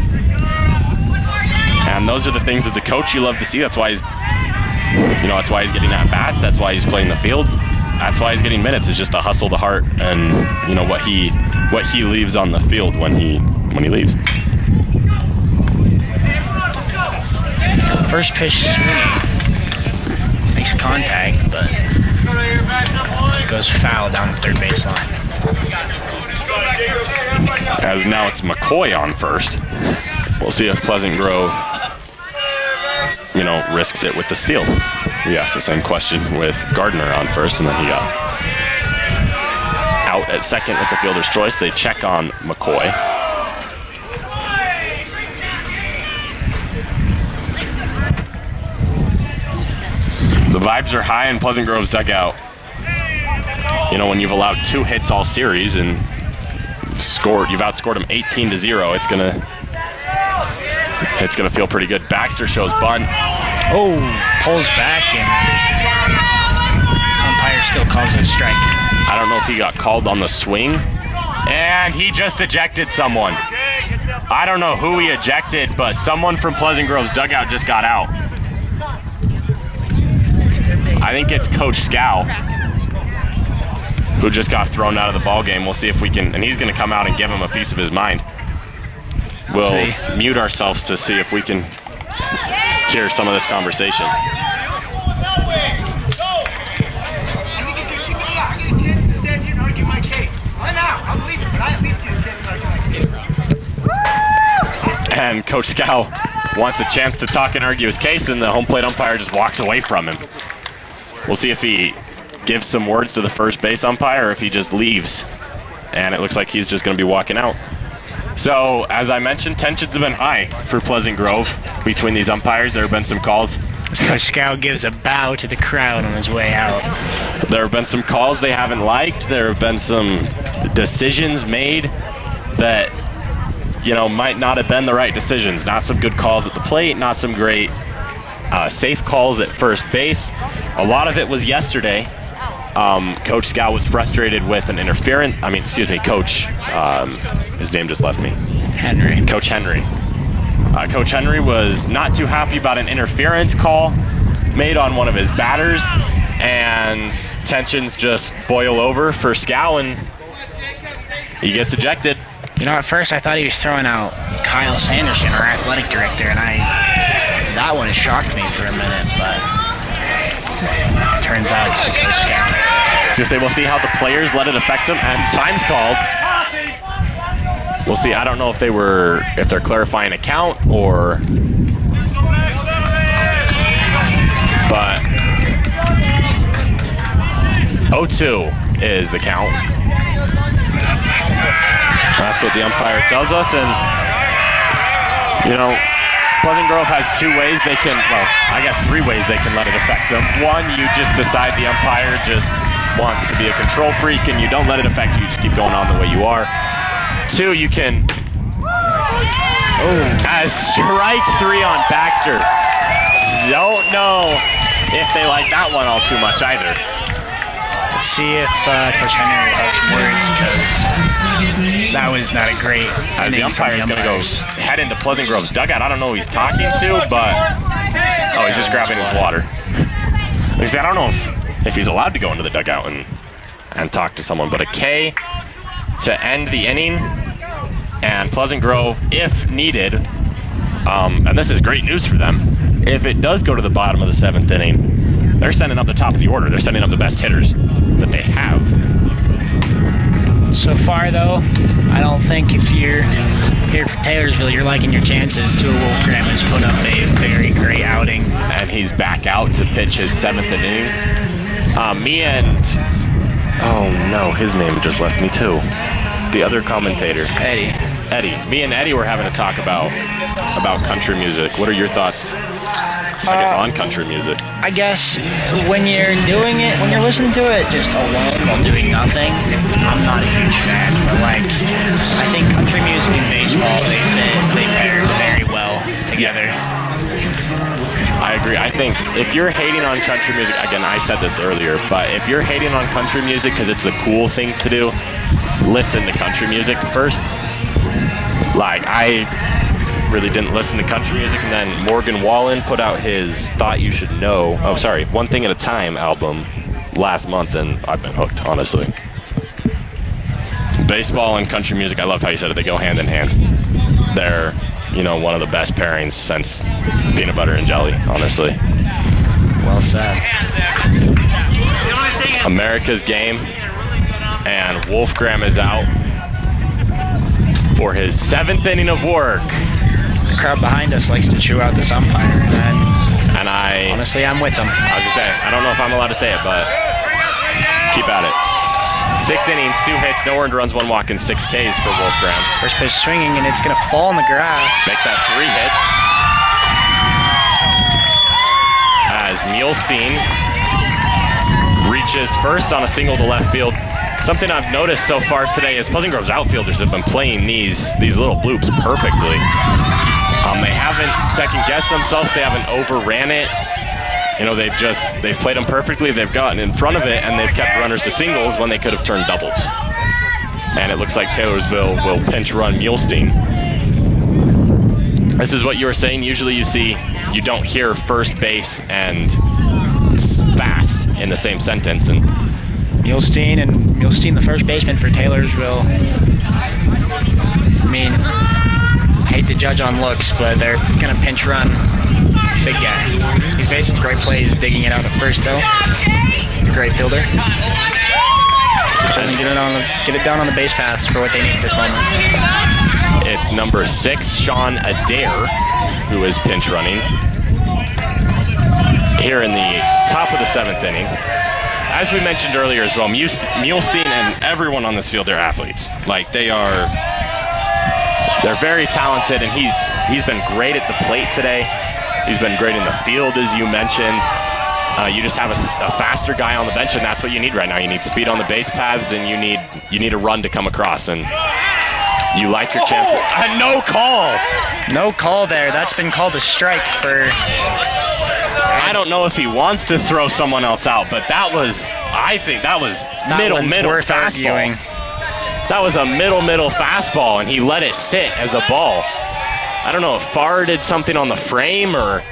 And those are the things as a coach you love to see. That's why he's getting at bats. That's why he's playing the field. That's why he's getting minutes. It's just the hustle, the heart, and, you know, what he leaves on the field when he leaves. First pitch swinging. Makes contact, but goes foul down the third base line. As now it's McCoy on first. We'll see if Pleasant Grove, risks it with the steal. We asked the same question with Gardner on first, and then he got out at second with the fielder's choice. They check on McCoy. The vibes are high in Pleasant Grove's dugout. When you've allowed 2 hits all series and you've outscored them 18-0, it's gonna feel pretty good. Baxter shows bunt. Oh, pulls back and umpire still calls it a strike. I don't know if he got called on the swing, and he just ejected someone. I don't know who he ejected, but someone from Pleasant Grove's dugout just got out. I think it's Coach Scow, who just got thrown out of the ball game. We'll see if we can, and he's going to come out and give him a piece of his mind. We'll mute ourselves to see if we can hear some of this conversation. And Coach Scow wants a chance to talk and argue his case, and the home plate umpire just walks away from him. We'll see if he gives some words to the first base umpire or if he just leaves. And it looks like he's just going to be walking out. So, as I mentioned, tensions have been high for Pleasant Grove between these umpires. There have been some calls. Coach Scow gives a bow to the crowd on his way out. There have been some calls they haven't liked. There have been some decisions made that, might not have been the right decisions. Not some good calls at the plate, not some great safe calls at first base. A lot of it was yesterday. Coach Scow was frustrated with an interference. Coach, his name just left me. Henry. Coach Henry. Coach Henry was not too happy about an interference call made on one of his batters, and tensions just boil over for Scow, and he gets ejected. At first I thought he was throwing out Kyle Sanderson, our athletic director, and that one shocked me for a minute, but turns out it's because Scow. I was going to say, we'll see how the players let it affect them, and time's called. We'll see. I don't know if they're clarifying a count or, but 0-2 is the count. That's what the umpire tells us, and Pleasant Grove has 2 ways they can, three ways they can let it affect them. One, you just decide the umpire just wants to be a control freak and you don't let it affect you, just keep going on the way you are. 2, you can, strike 3 on Baxter. Don't know if they like that one all too much either. Let's see if Coach Henry has some words, because that was not a great As the umpire is going to go head into Pleasant Grove's dugout. I don't know who he's talking to, but he's just grabbing his water. I don't know if he's allowed to go into the dugout and talk to someone, but a K to end the inning, and Pleasant Grove, if needed, and this is great news for them, if it does go to the bottom of the 7th inning, they're sending up the top of the order. They're sending up the best hitters that they have. So far, though, I don't think if you're here for Taylorsville, you're liking your chances. Tua Wolfgram has put up a very great outing. And he's back out to pitch his 7th inning. His name just left me too. The other commentator. Eddie. Me and Eddie were having a talk about country music. What are your thoughts, on country music? I guess when you're doing it, when you're listening to it just alone while doing nothing, I'm not a huge fan. But I think country music and baseball, they pair very well together. I agree. I think if you're hating on country music, again, I said this earlier, but if you're hating on country music because it's the cool thing to do, listen to country music first. I really didn't listen to country music, and then Morgan Wallen put out his One Thing at a Time album last month, and I've been hooked, honestly. Baseball and country music, I love how you said it, they go hand in hand. you know, one of the best pairings since peanut butter and jelly, honestly. Well said. America's game, and Wolfgram is out for his 7th inning of work. The crowd behind us likes to chew out this umpire, and I honestly, I'm with them. I was gonna say, I don't know if I'm allowed to say it, but keep at it. 6 innings, 2 hits, no earned runs, 1 walk, and 6 Ks for Wolfgram. First pitch swinging, and it's gonna fall in the grass. Make that 3 hits. As Muehlstein reaches first on a single to left field. Something I've noticed so far today is Pleasant Grove's outfielders have been playing these little bloops perfectly. They haven't second-guessed themselves. They haven't overran it. You know, they've played them perfectly. They've gotten in front of it, and they've kept runners to singles when they could have turned doubles. And it looks like Taylorsville will pinch run Muehlstein. This is what you were saying. Usually you don't hear first base and fast in the same sentence. And Muehlstein, the first baseman for Taylorsville. I mean, I hate to judge on looks, but they're gonna pinch run big guy. He's made some great plays digging it out at first, though. He's a great fielder. Just doesn't get it down on the base paths for what they need at this moment. It's number 6, Sean Adair, who is pinch running here in the top of the 7th inning. As we mentioned earlier as well, Muehlstein and everyone on this field, they're athletes. Like, they're very talented, and he's been great at the plate today. He's been great in the field, as you mentioned. You just have a faster guy on the bench, and that's what you need right now. You need speed on the base paths, and you need a run to come across, and you like your chances. No call! No call there. That's been called a strike for... I don't know if he wants to throw someone else out, but I think that was middle fastball. Arguing. That was a middle fastball, and he let it sit as a ball. I don't know if Farr did something on the frame, or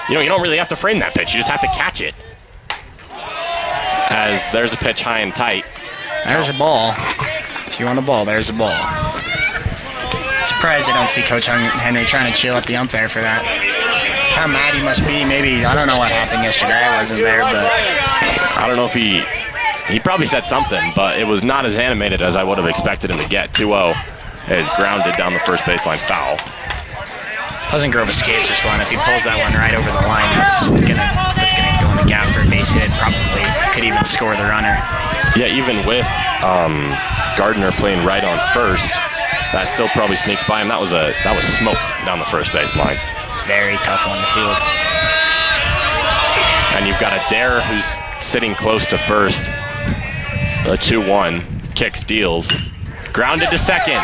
you don't really have to frame that pitch. You just have to catch it. As there's a pitch high and tight. There's a ball. If you want a ball, there's a ball. Surprised I don't see Coach Henry trying to chill at the umpire for that. How mad he must be. Maybe, I don't know what happened yesterday. I wasn't there, but I don't know if he probably said something, but it was not as animated as I would have expected him to get. 2-0 is grounded down the first baseline, foul. Pleasant Grove escapes this one. If he pulls that one right over the line, that's gonna go in the gap for a base hit. Probably could even score the runner. Yeah, even with Gardner playing right on first, that still probably sneaks by him. That was smoked down the first baseline. Very tough one to field. And you've got Adair who's sitting close to first. A 2-1 kicks, deals, grounded to second,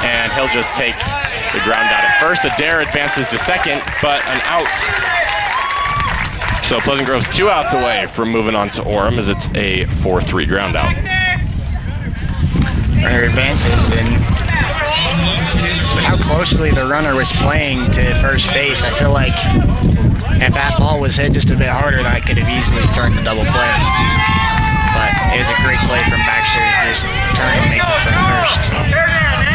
and he'll just take the ground out at first. Adair advances to second, but an out. So Pleasant Grove's 2 outs away from moving on to Orem, as it's a 4-3 ground out. Runner advances, and with how closely the runner was playing to first base, I feel like if that ball was hit just a bit harder, that could have easily turned the double play. But it was a great play from Baxter to just turn and make the first.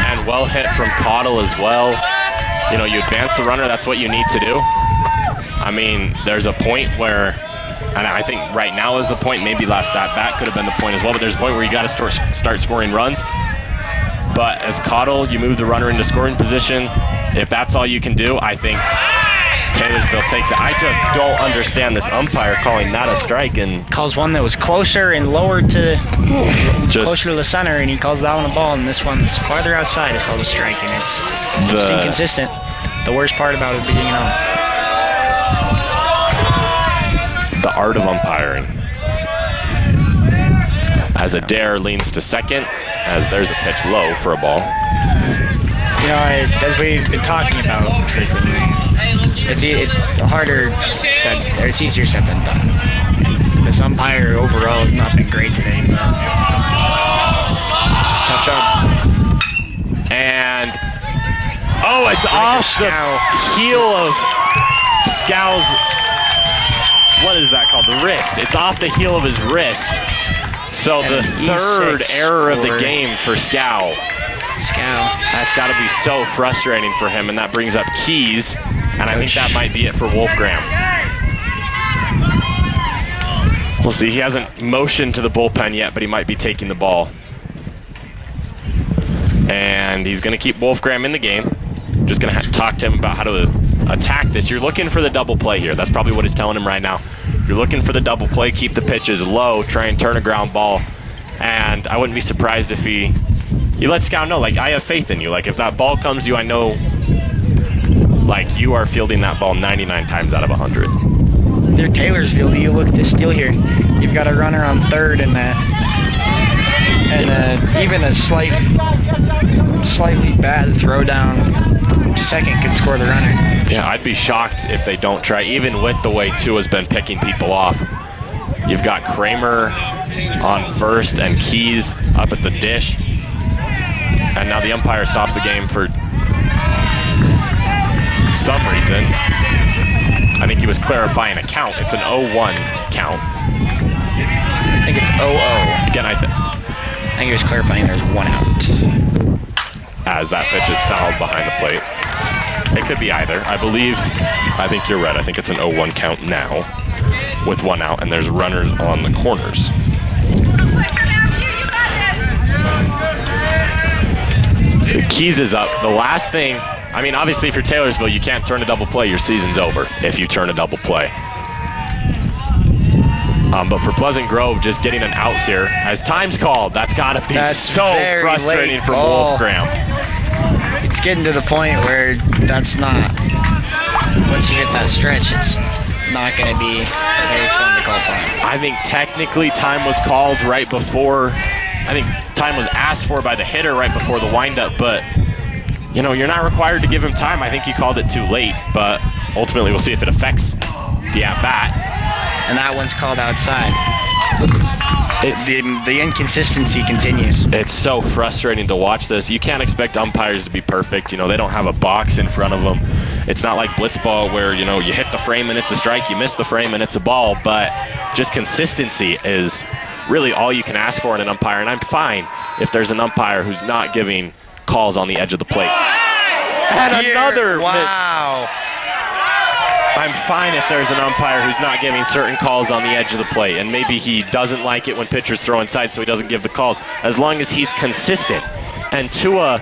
And well hit from Cottle as well. You advance the runner, that's what you need to do. I mean, there's a point where, and I think right now is the point, maybe last at-bat could have been the point as well, but there's a point where you got to start scoring runs. But as Cottle, you move the runner into scoring position. If that's all you can do, I think Taylorsville takes it. I just don't understand this umpire calling that a strike, and calls one that was closer and lower closer to the center, and he calls that one a ball, and this one's farther outside is called a strike, and it's just inconsistent. The worst part about it being on. The art of umpiring. As Adair leans to second, as there's a pitch low for a ball. As we've been talking about frequently, it's harder said, or it's easier said than done. And this umpire overall has not been great today, but it's a tough job. And it's off the heel of Scow's, what is that called? The wrist. It's off the heel of his wrist. So the third error of the game for Scow. Scow. That's got to be so frustrating for him, and that brings up Keys, and I think that might be it for Wolfgram. We'll see. He hasn't motioned to the bullpen yet, but he might be taking the ball. And he's going to keep Wolfgram in the game. Just going to talk to him about how to attack this. You're looking for the double play here. That's probably what he's telling him right now. You're looking for the double play, keep the pitches low, try and turn a ground ball. And I wouldn't be surprised if he lets Scout know, like, I have faith in you. Like, if that ball comes to you, I know, like, you are fielding that ball 99 times out of 100. They're Taylorsville. You look to steal here. You've got a runner on third and even a slightly bad throw down second could score the runner. Yeah, I'd be shocked if they don't try, even with the way Tua's been picking people off. You've got Kramer on first and Keys up at the dish. And now the umpire stops the game for some reason. I think he was clarifying a count. It's an 0-1 count. I think it's 0-0. Again, I think he was clarifying there's one out. As that pitch is fouled behind the plate. It could be either. I think you're right. I think it's an 0-1 count now with one out, and there's runners on the corners. The Keys is up. The last thing, I mean, obviously for Taylorsville, you can't turn a double play. Your season's over if you turn a double play. But for Pleasant Grove, just getting an out here, as time's called, that's got to be so frustrating for Wolfgram. It's getting to the point where that's not, once you hit that stretch, it's not going to be very fun to call time. I think technically time was called right before, I think time was asked for by the hitter right before the windup, but you know, you're not required to give him time. I think he called it too late, but ultimately we'll see if it affects the at-bat. And that one's called outside. The inconsistency continues. It's so frustrating to watch this. You can't expect umpires to be perfect. You know, they don't have a box in front of them. It's not like blitzball where, you know, you hit the frame and it's a strike, you miss the frame and it's a ball, but just consistency is really all you can ask for in an umpire, and I'm fine if there's an umpire who's not giving calls on the edge of the plate. And another. Wow. I'm fine if there's an umpire who's not giving certain calls on the edge of the plate, and maybe he doesn't like it when pitchers throw inside, so he doesn't give the calls, as long as he's consistent. And Tua,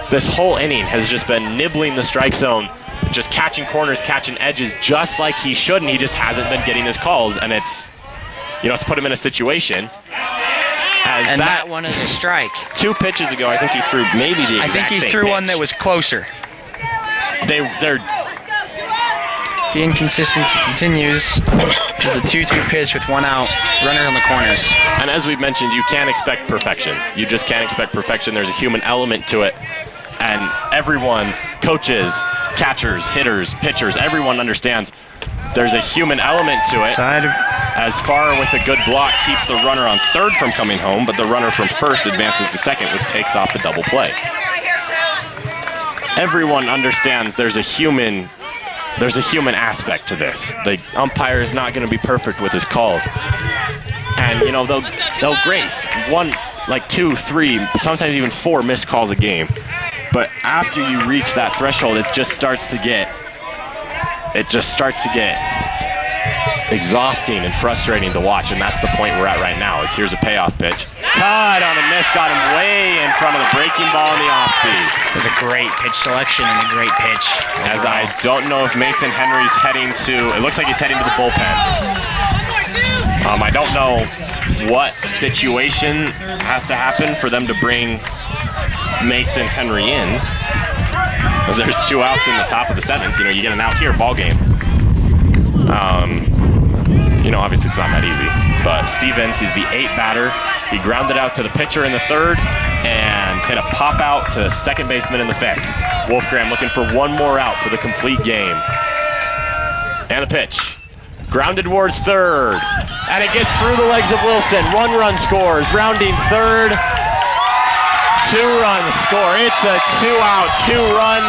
this whole inning, has just been nibbling the strike zone, just catching corners, catching edges, just like he should, and he just hasn't been getting his calls, and it's, you know, it's put him in a situation. And that one is a strike. 2 pitches ago, I think he threw maybe the exact same I think he threw pitch. one that was closer. The inconsistency continues. It's a 2-2 pitch with one out, runner on the corners. And as we've mentioned, you can't expect perfection. You just can't expect perfection. There's a human element to it. And everyone, coaches, catchers, hitters, pitchers, everyone understands there's a human element to it. As far with a good block keeps the runner on third from coming home, but the runner from first advances to second, which takes off the double play. Everyone understands there's a human aspect to this. The umpire is not going to be perfect with his calls. And, you know, they'll grace 1, 2, 3, sometimes even 4 missed calls a game. But after you reach that threshold, it just starts to get exhausting and frustrating to watch, and that's the point we're at right now. Here's a payoff pitch. Cut on a miss, got him way in front of the breaking ball in the off-speed. It was a great pitch selection and a great pitch. As I don't know if Mason Henry's heading to, it looks like he's heading to the bullpen. I don't know what situation has to happen for them to bring Mason Henry in, because there's 2 outs in the top of the 7th. You know, you get an out here, ball game. You know, obviously it's not that easy. But Stevens, he's the 8th batter. He grounded out to the pitcher in the 3rd and hit a pop out to second baseman in the 5th. Wolfgram looking for one more out for the complete game. And the pitch. Grounded towards 3rd. And it gets through the legs of Wilson. 1 run scores. Rounding 3rd. 2-run score. It's a 2-out, 2-run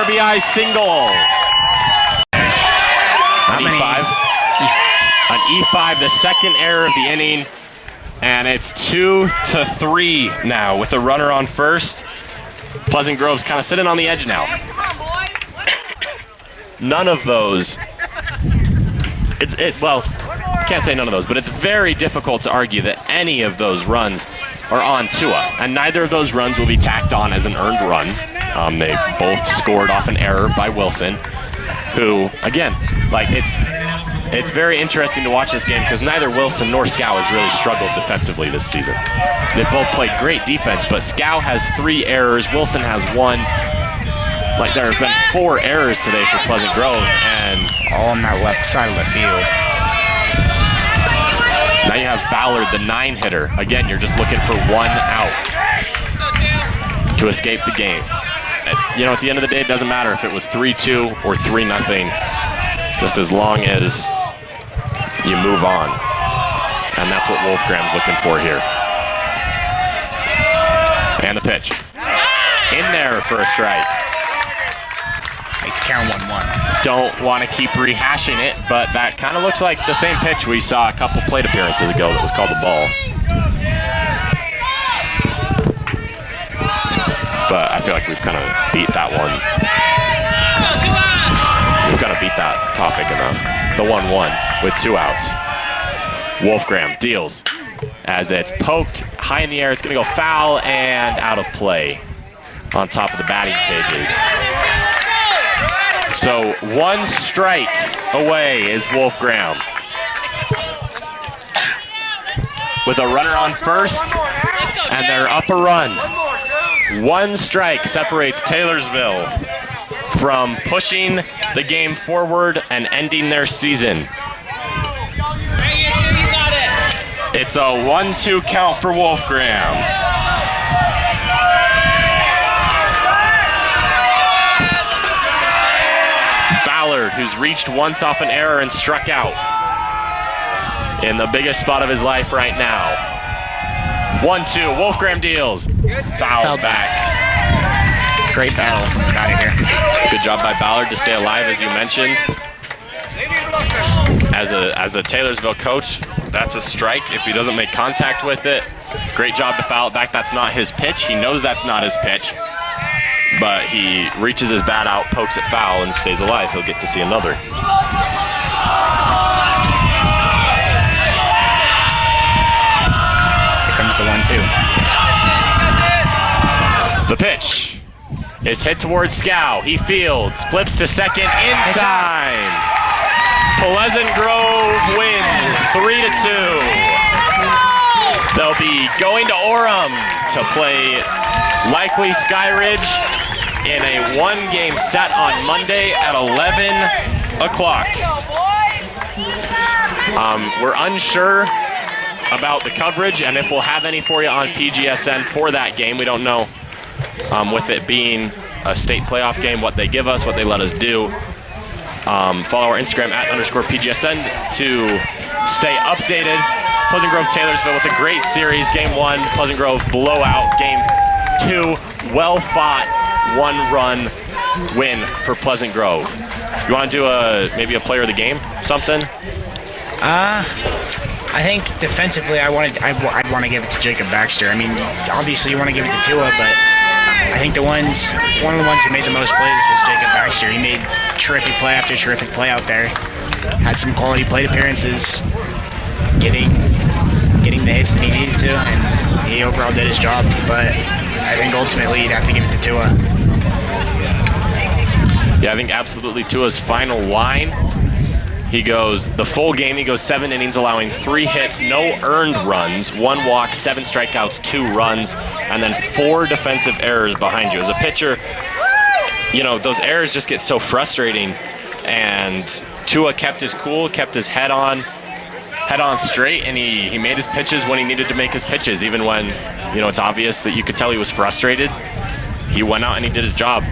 RBI single. On E5. On E5, the second error of the inning. And it's 2-3 now with the runner on first. Pleasant Grove's kind of sitting on the edge now. None of those. Well, can't say none of those, but it's very difficult to argue that any of those runs are on Tua, and neither of those runs will be tacked on as an earned run. They both scored off an error by Wilson, who, again, like it's very interesting to watch this game because neither Wilson nor Scow has really struggled defensively this season. They both played great defense, but Scow has 3 errors, Wilson has 1. Like, there have been 4 errors today for Pleasant Grove, and all on that left side of the field. Now you have Ballard, the 9-hitter. Again, you're just looking for 1 out to escape the game. You know, at the end of the day, it doesn't matter if it was 3-2 or 3-0, just as long as you move on. And that's what Wolfgram's looking for here. And the pitch. In there for a strike. Count 1-1. Don't want to keep rehashing it, but that kind of looks like the same pitch we saw a couple plate appearances ago that was called the ball. But I feel like we've kind of beat that one. We've kind of beat that topic enough. The 1-1 with 2 outs. Wolfgram deals as it's poked high in the air. It's going to go foul and out of play on top of the batting cages. So 1 strike away is Wolfgram. With a runner on first, and they're up a run. 1 strike separates Taylorsville from pushing the game forward and ending their season. It's a 1-2 count for Wolfgram. Ballard, who's reached once off an error and struck out in the biggest spot of his life right now. 1-2, Wolfgram deals. Foul back. Great battle from the guy here. Good job by Ballard to stay alive, as you mentioned. As a Taylorsville coach, that's a strike if he doesn't make contact with it. Great job to foul it back. That's not his pitch. He knows that's not his pitch. But he reaches his bat out, pokes it foul, and stays alive. He'll get to see another. Here comes the 1-2. The pitch is hit towards Scow. He fields, flips to second in time. Pleasant Grove wins 3-2. They'll be going to Orem to play likely Skyridge in a 1-game set on Monday at 11 o'clock. We're unsure about the coverage and if we'll have any for you on PGSN for that game. We don't know, with it being a state playoff game, what they give us, what they let us do. Follow our Instagram @_PGSN to stay updated. Pleasant Grove Taylorsville with a great series. Game 1, Pleasant Grove blowout. Game 2, well fought, 1-run win for Pleasant Grove. You want to do maybe a player of the game, something? I think defensively, I'd want to give it to Jacob Baxter. I mean, obviously you want to give it to Tua, but I think one of the ones who made the most plays was Jacob Baxter. He made terrific play after terrific play out there. Had some quality plate appearances, getting the hits that he needed to, and he overall did his job. But I think ultimately you'd have to give it to Tua. Yeah, I think absolutely Tua's final line. He goes the full game. He goes 7 innings, allowing 3 hits, no earned runs, 1 walk, 7 strikeouts, 2 runs, and then 4 defensive errors behind you. As a pitcher, you know, those errors just get so frustrating. And Tua kept his cool, kept his head on straight, and he made his pitches when he needed to make his pitches, even when, you know, it's obvious that you could tell he was frustrated. He went out and he did his job.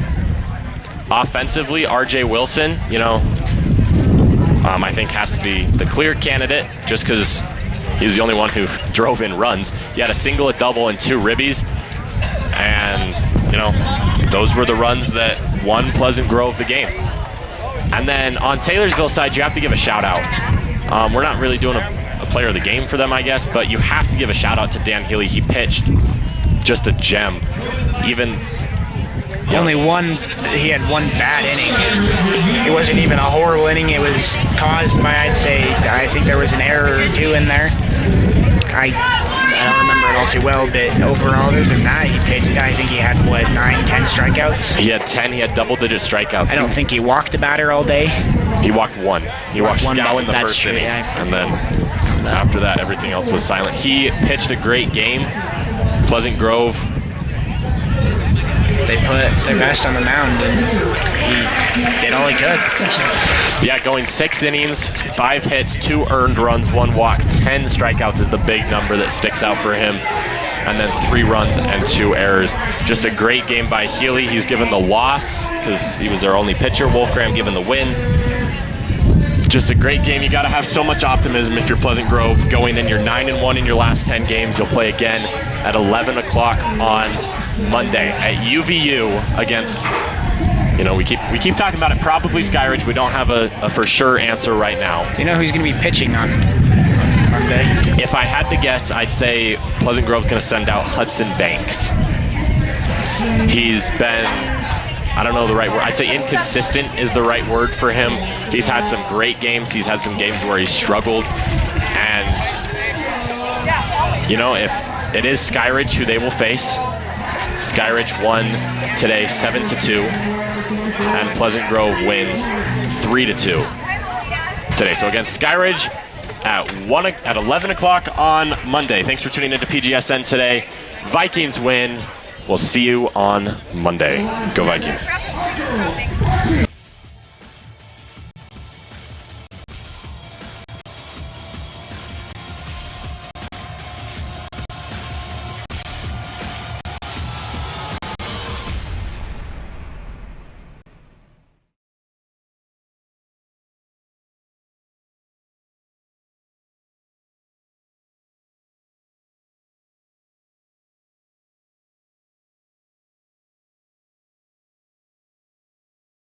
Offensively, RJ Wilson, you know, I think has to be the clear candidate just because he's the only one who drove in runs. He had a single, a double, and 2 ribbies. And, you know, those were the runs that won Pleasant Grove the game. And then on Taylorsville side, you have to give a shout out. We're not really doing a player of the game for them, I guess. But you have to give a shout out to Dan Healy. He pitched just a gem. Even He had one bad inning. It wasn't even a horrible inning. It was caused by, I think there was an error or two in there. I don't remember it all too well, but overall, other than that, he pitched, I think he had, 9, 10 strikeouts? He had 10. He had double-digit strikeouts. I don't think he walked the batter all day. He walked one. He walked Scout in the that's first true, inning. yeah. And then after that, everything else was silent. He pitched a great game. Pleasant Grove. They put their best on the mound, and he did all he could. Yeah, going 6 innings, 5 hits, 2 earned runs, 1 walk, 10 strikeouts is the big number that sticks out for him. And then 3 runs and 2 errors. Just a great game by Healy. He's given the loss because he was their only pitcher. Wolfgram given the win. Just a great game. You got to have so much optimism if you're Pleasant Grove going in. You're 9-1 in your last 10 games. You'll play again at 11 o'clock on Monday at UVU against, we keep talking about it, probably Skyridge. We don't have a for sure answer right now. Do you know who's going to be pitching on Monday? If I had to guess, I'd say Pleasant Grove's going to send out Hudson Banks. He's been, I don't know the right word. I'd say inconsistent is the right word for him. He's had some great games. He's had some games where he's struggled. And, if it is Skyridge who they will face, Skyridge won today 7-2, and Pleasant Grove wins 3-2 today. So against Skyridge at 11 o'clock on Monday. Thanks for tuning into PGSN today. Vikings win. We'll see you on Monday. Go Vikings.